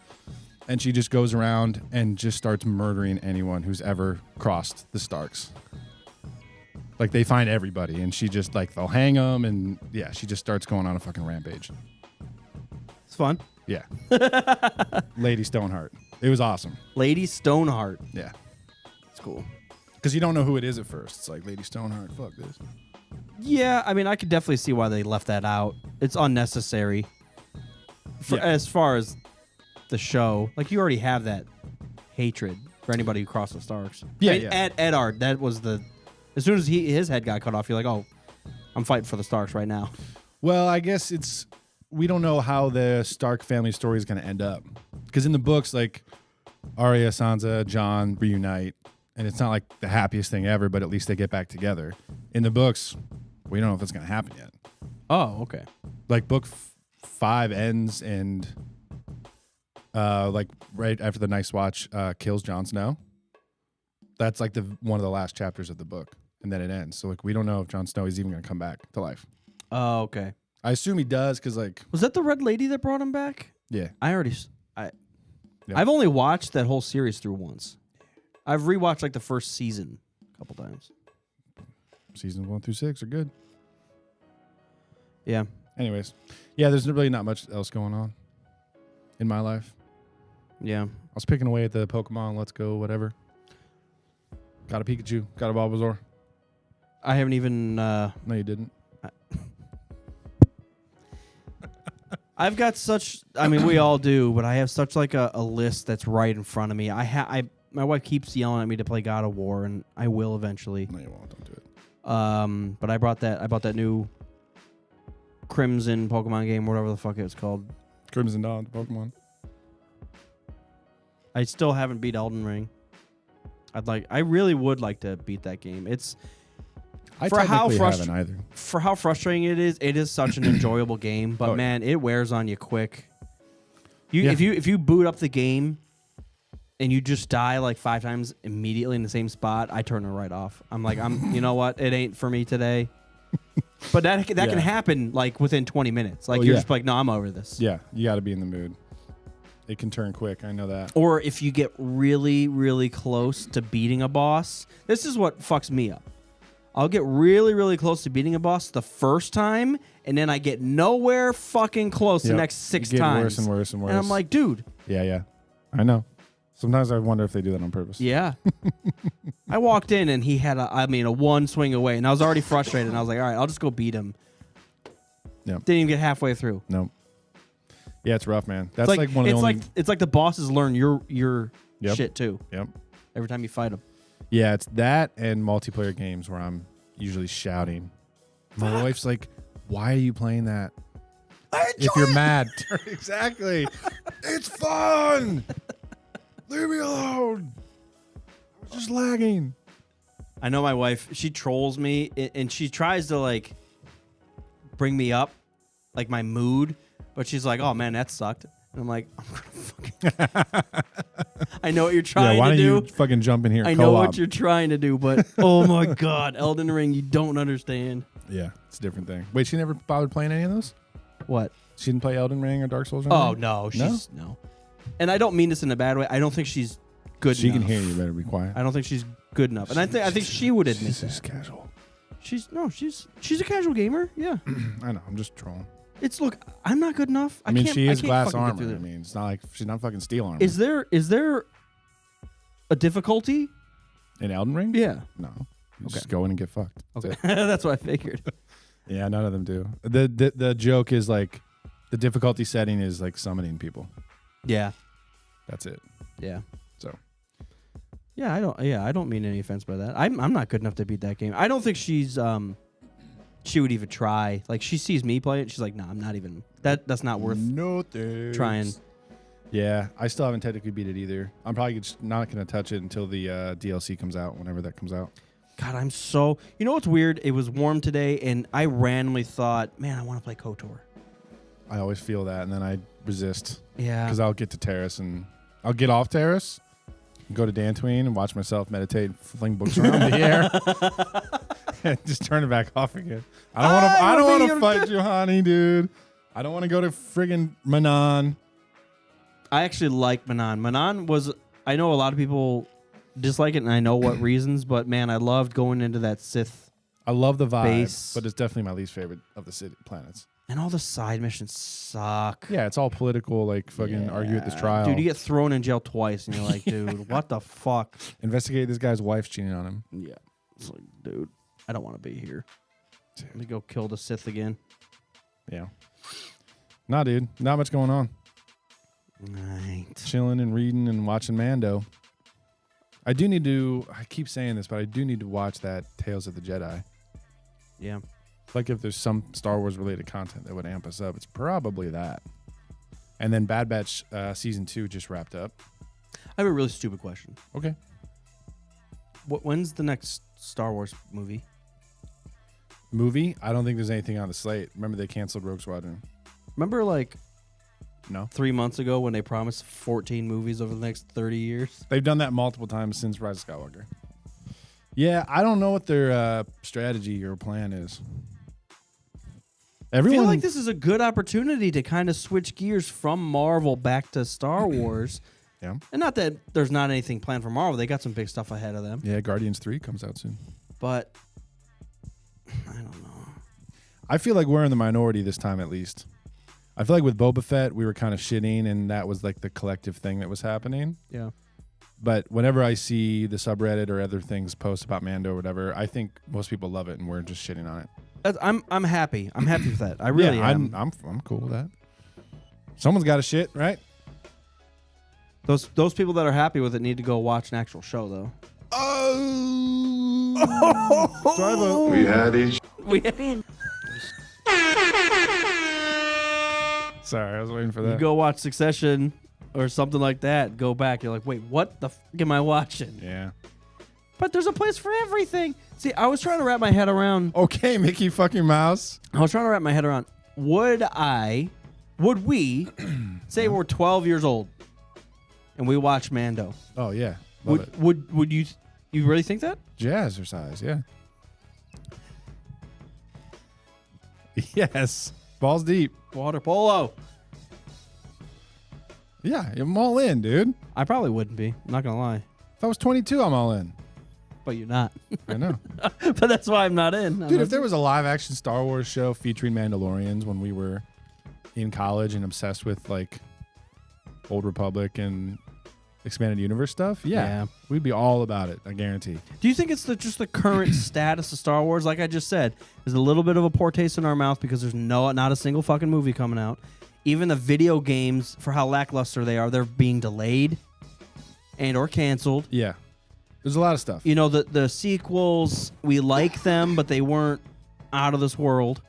And she just goes around and just starts murdering anyone who's ever crossed the Starks. Like they find everybody, and she just like they'll hang them, and yeah, she just starts going on a fucking rampage. It's fun. Yeah. Lady Stoneheart. It was awesome. Lady Stoneheart. Yeah. It's cool. Because you don't know who it is at first. It's like, Lady Stoneheart, fuck this. Yeah, I mean, I could definitely see why they left that out. It's unnecessary. As far as the show, like you already have that hatred for anybody who crosses the Starks. Yeah, I mean, Eddard, that was the. As soon as his head got cut off, you're like, oh, I'm fighting for the Starks right now. Well, I guess we don't know how the Stark family story is going to end up. Because in the books, like Arya, Sansa, Jon reunite, and it's not like the happiest thing ever, but at least they get back together. In the books, we don't know if that's going to happen yet. Oh, okay. Like book 5 ends and like right after the Night's Watch kills Jon Snow. That's like one of the last chapters of the book, and then it ends. So like we don't know if Jon Snow is even going to come back to life. Oh, okay. I assume he does because like Was that the red lady that brought him back? yeah. I've only watched that whole series through once. I've rewatched like the first season a couple times. Seasons 1 through 6 are good. Yeah. Anyways, yeah, there's really not much else going on in my life. Yeah. I was picking away at the Pokemon Let's Go, whatever. Got a Pikachu. Got a Bulbasaur. I haven't even... No, you didn't. I've got such... I mean, we all do, but I have such like a list that's right in front of me. My wife keeps yelling at me to play God of War, and I will eventually. No, you won't. Don't do it. But I bought that new Crimson Pokemon game, whatever the fuck it's called. Crimson Dawn, Pokemon. I still haven't beat Elden Ring. I really would like to beat that game. I for how haven't either. For how frustrating it is such an enjoyable game, but man, it wears on you quick. If you boot up the game and you just die like 5 times immediately in the same spot, I turn it right off. I'm like, you know what? It ain't for me today. But that can happen like within 20 minutes. Like you're just like, no, I'm over this. Yeah, you got to be in the mood. It can turn quick. I know that. Or if you get really, really close to beating a boss, this is what fucks me up. I'll get really, really close to beating a boss the first time, and then I get nowhere fucking close the next 6 times. Worse and worse and worse. And I'm like, dude. Yeah. I know. Sometimes I wonder if they do that on purpose. Yeah. I walked in and he had a one swing away, and I was already frustrated, and I was like, all right, I'll just go beat him. Yeah. Didn't even get halfway through. Nope. Yeah, it's rough, man. That's like one of the only... it's like the bosses learn your shit too. Yep. Every time you fight them. Yeah, it's that and multiplayer games where I'm usually shouting. My wife's like, "Why are you playing that? If you're mad." Exactly. It's fun. Leave me alone. I was just lagging. I know my wife, she trolls me and she tries to like bring me up, like my mood, but she's like, "Oh man, that sucked." And I'm like, I'm gonna fucking I know what you're trying to do. Why don't you fucking jump in here? I know what you're trying to do, but oh my god, Elden Ring, you don't understand. Yeah, it's a different thing. Wait, she never bothered playing any of those? What? She didn't play Elden Ring or Dark Souls or anything? Oh, no, no. And I don't mean this in a bad way. I don't think she's good enough. She can hear you, better be quiet. I don't think she's good enough. And I think she would admit she's that. Casual. She's a casual gamer, yeah. I know, I'm just trolling. Look, I'm not good enough. I mean, she is glass armor. I mean, it's not like she's not fucking steel armor. Is there a difficulty in Elden Ring? Yeah. No. Just go in and get fucked. Okay. That's what I figured. Yeah, none of them do. The joke is like the difficulty setting is like summoning people. Yeah. That's it. Yeah. So. Yeah, I don't mean any offense by that. I'm not good enough to beat that game. I don't think she's she would even try. Like she sees me play it, she's like, "Nah, I'm not even. That's not worth trying." Yeah, I still haven't technically beat it either. I'm probably just not going to touch it until the DLC comes out, whenever that comes out. God, I'm so... You know what's weird? It was warm today, and I randomly thought, man, I want to play KOTOR. I always feel that, and then I resist. Yeah. Because I'll get to Terrace, and I'll get off Terrace, and go to Dantooine, and watch myself meditate, and fling books around the air, and just turn it back off again. I don't want to fight Juhani, dude. I don't want to go to friggin' Manon. I actually like Manon. Manon was... I know a lot of people dislike it, and I know what reasons, but man, I loved going into that Sith. I love the vibe, base. but it's definitely my least favorite of the city planets. And all the side missions suck. Yeah, it's all political, like fucking argue at this trial. Dude, you get thrown in jail twice, and you're like, dude, what the fuck? Investigate this guy's wife's cheating on him. Yeah. It's like, dude, I don't want to be here. Let me go kill the Sith again. Yeah. Nah, dude. Not much going on. Right. Chilling and reading and watching Mando. I keep saying this, but I do need to watch that Tales of the Jedi. Yeah. Like if there's some Star Wars related content that would amp us up, it's probably that. And then Bad Batch season 2 just wrapped up. I have a really stupid question. Okay. When's the next Star Wars movie? Movie? I don't think there's anything on the slate. Remember they canceled Rogue Squadron? Remember like No. 3 months ago when they promised 14 movies over the next 30 years? They've done that multiple times since Rise of Skywalker. Yeah, I don't know what their strategy or plan is. I feel like this is a good opportunity to kind of switch gears from Marvel back to Star Wars. Yeah. And not that there's not anything planned for Marvel. They got some big stuff ahead of them. Yeah, Guardians 3 comes out soon. But I don't know. I feel like we're in the minority this time, at least. I feel like with Boba Fett, we were kind of shitting, and that was like the collective thing that was happening. Yeah. But whenever I see the subreddit or other things post about Mando or whatever, I think most people love it, and we're just shitting on it. I'm happy. I'm happy with that. I really am. I'm cool with that. Someone's got to shit, right? Those people that are happy with it need to go watch an actual show, though. Oh! We had each. Sorry, I was waiting for You that. go watch Succession or something like that. Go back. You're like, wait, what the f am I watching? Yeah. But there's a place for everything. See, I was trying to wrap my head around. Okay, Mickey fucking Mouse. I was trying to wrap my head around. Would we, say we're 12 years old, and we watch Mando? Oh yeah, love it. Would you really think that? Jazzercise, yeah. Yes, balls deep. Water polo. Yeah, I'm all in, dude. I probably wouldn't be. I'm not gonna lie. If I was 22, I'm all in. But you're not. I know. But that's why I'm not in. Dude, if there was a live action Star Wars show featuring Mandalorians when we were in college and obsessed with like Old Republic and expanded universe stuff, yeah, we'd be all about it. I guarantee. Do you think it's just the current status of Star Wars? Like I just said, there's a little bit of a poor taste in our mouth because there's not a single fucking movie coming out. Even the video games, for how lackluster they are, they're being delayed and or canceled. Yeah, there's a lot of stuff. You know, the sequels, we like them, but they weren't out of this world.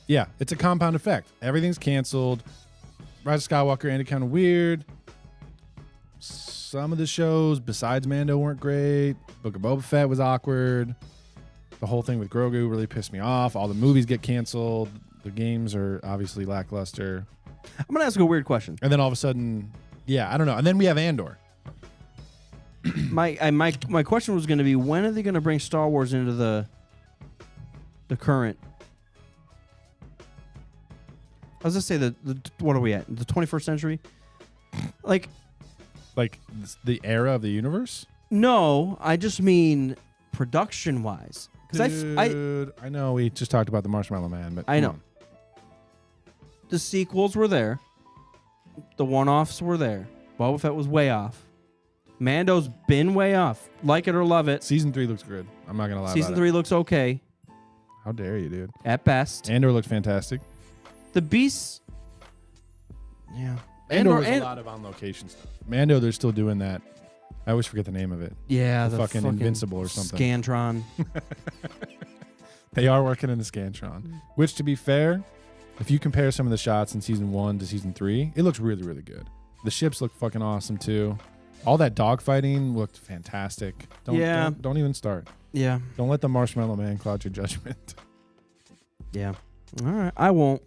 Yeah, it's a compound effect. Everything's canceled. Rise of Skywalker ended kind of weird. Some of the shows besides Mando weren't great. Book of Boba Fett was awkward. The whole thing with Grogu really pissed me off. All the movies get canceled. The games are obviously lackluster. I'm going to ask you a weird question. And then all of a sudden, yeah, I don't know. And then we have Andor. My question was going to be, when are they going to bring Star Wars into the current? I was going to say the what are we at? The 21st century? Like the era of the universe? No, I just mean production-wise. Because I know we just talked about the Marshmallow Man, but I know. The sequels were there. The one-offs were there. Boba Fett was way off. Mando's been way off. Like it or love it. Season 3 looks good. I'm not going to lie Season about 3 looks okay. How dare you, dude? At best. Andor looked fantastic. The Beasts... Yeah. Andor was a lot of on-location stuff. Mando, they're still doing that. I always forget the name of it. Yeah, the fucking Invincible or something. Scantron. They are working in the Scantron. Which, to be fair, if you compare some of the shots in Season 1 to Season 3, it looks really, really good. The ships look fucking awesome, too. All that dogfighting looked fantastic. Don't even start. Yeah. Don't let the Marshmallow Man cloud your judgment. Yeah. All right. I won't.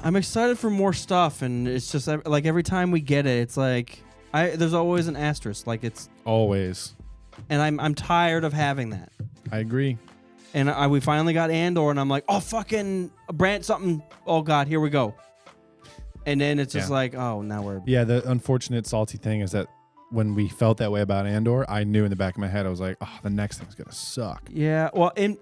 I'm excited for more stuff, and it's just like every time we get it, it's like there's always an asterisk. Like it's always. And I'm tired of having that. I agree. And we finally got Andor, and I'm like, oh fucking Brant something. Oh god, here we go. And then it's just like, oh, now we're... Yeah, the unfortunate salty thing is that when we felt that way about Andor, I knew in the back of my head, I was like, oh, the next thing's going to suck. Yeah, well, and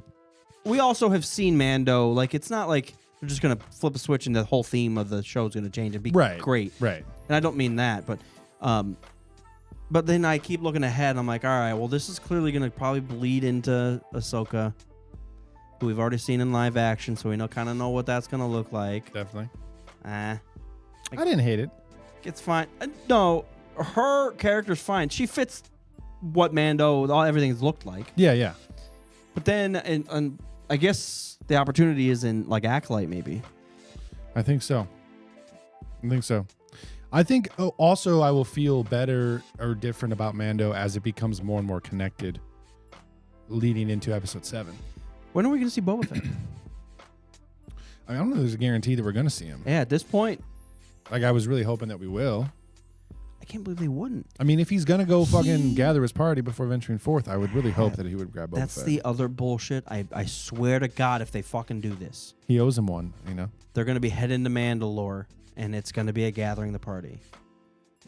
we also have seen Mando. Like, it's not like they're just going to flip a switch and the whole theme of the show is going to change and be great. Right. And I don't mean that, but then I keep looking ahead, and I'm like, all right, well, this is clearly going to probably bleed into Ahsoka, who we've already seen in live action, so we kind of know what that's going to look like. Definitely. Like, I didn't hate it. It's fine. No, her character's fine. She fits what Mando, everything's looked like. Yeah. But then, and I guess the opportunity is in like Acolyte, maybe. I think so. I think also I will feel better or different about Mando as it becomes more and more connected leading into episode 7. When are we going to see Boba Fett? I don't know if there's a guarantee that we're going to see him. Yeah, at this point, Like, I was really hoping that we will. I can't believe they wouldn't. I mean, if he's going to go fucking gather his party before venturing forth, I would really hope that he would grab Boba That's Fett. the other bullshit. I swear to God, if they fucking do this, He owes him one, you know? they're going to be heading to Mandalore, and it's going to be a gathering the party.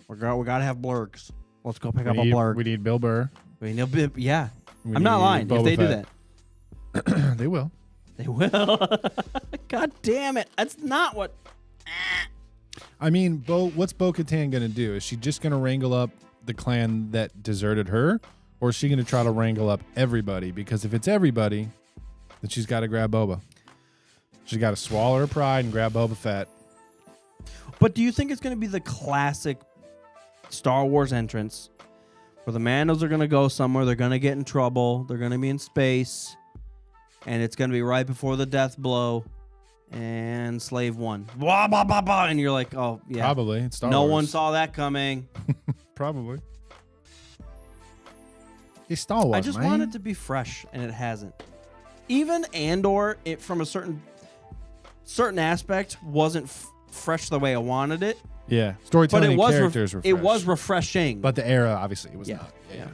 We got to have blurgs. Let's go pick up a blurg. We need Bill Burr. We need, yeah. We I'm not need lying. If Boba they do Fett. that, They will. they will. God damn it. That's not what. I mean, what's Bo-Katan going to do? Is she just going to wrangle up the clan that deserted her? Or is she going to try to wrangle up everybody? Because if it's everybody, then she's got to grab Boba. She's got to swallow her pride and grab Boba Fett. But do you think it's going to be the classic Star Wars entrance where the Mandos are going to go somewhere, they're going to get in trouble, they're going to be in space, and it's going to be right before the death blow, and Slave 1. Blah, blah, blah, blah, and you're like, oh, yeah. Probably. It's Star No Wars. one saw that coming. Probably. It's Star Wars, I just want it to be fresh, and it hasn't. Even Andor, it from a certain aspect, wasn't fresh the way I wanted it. Yeah. But Storytelling it was and characters were fresh. it was refreshing. But the era, obviously, it was not. Yeah.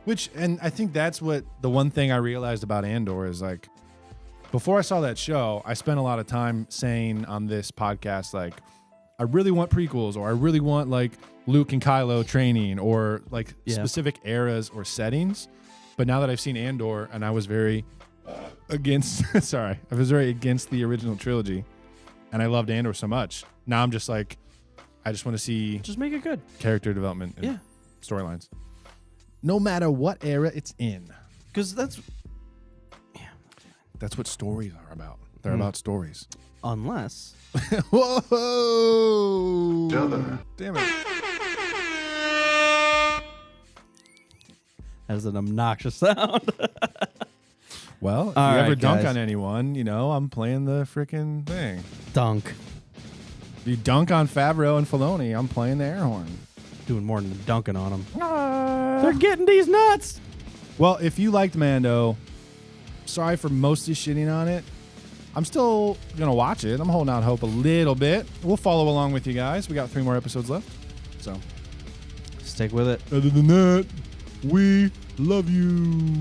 Which, and I think that's what the one thing I realized about Andor is, like, before I saw that show, I spent a lot of time saying on this podcast, like, I really want prequels, or I really want, like, Luke and Kylo training, or, like, specific eras or settings. But now that I've seen Andor, and I was very against, I was very against the original trilogy, and I loved Andor so much. Now I'm just like, I just want to see just make it good. character development and storylines. No matter what era it's in. Because that's what stories are about. They're about stories. unless Whoa! Damn it. that is an obnoxious sound. Well, if All you right, ever dunk guys. on anyone, you know, I'm playing the freaking thing. Dunk. If you dunk on Favreau and Filoni, I'm playing the air horn. Doing more than dunking on them. They're getting these nuts. Well, if you liked Mando, sorry for mostly shitting on it. I'm still going to watch it. I'm holding out hope a little bit. We'll follow along with you guys. We got 3 more episodes left. So, Stick with it. other than that, we love you.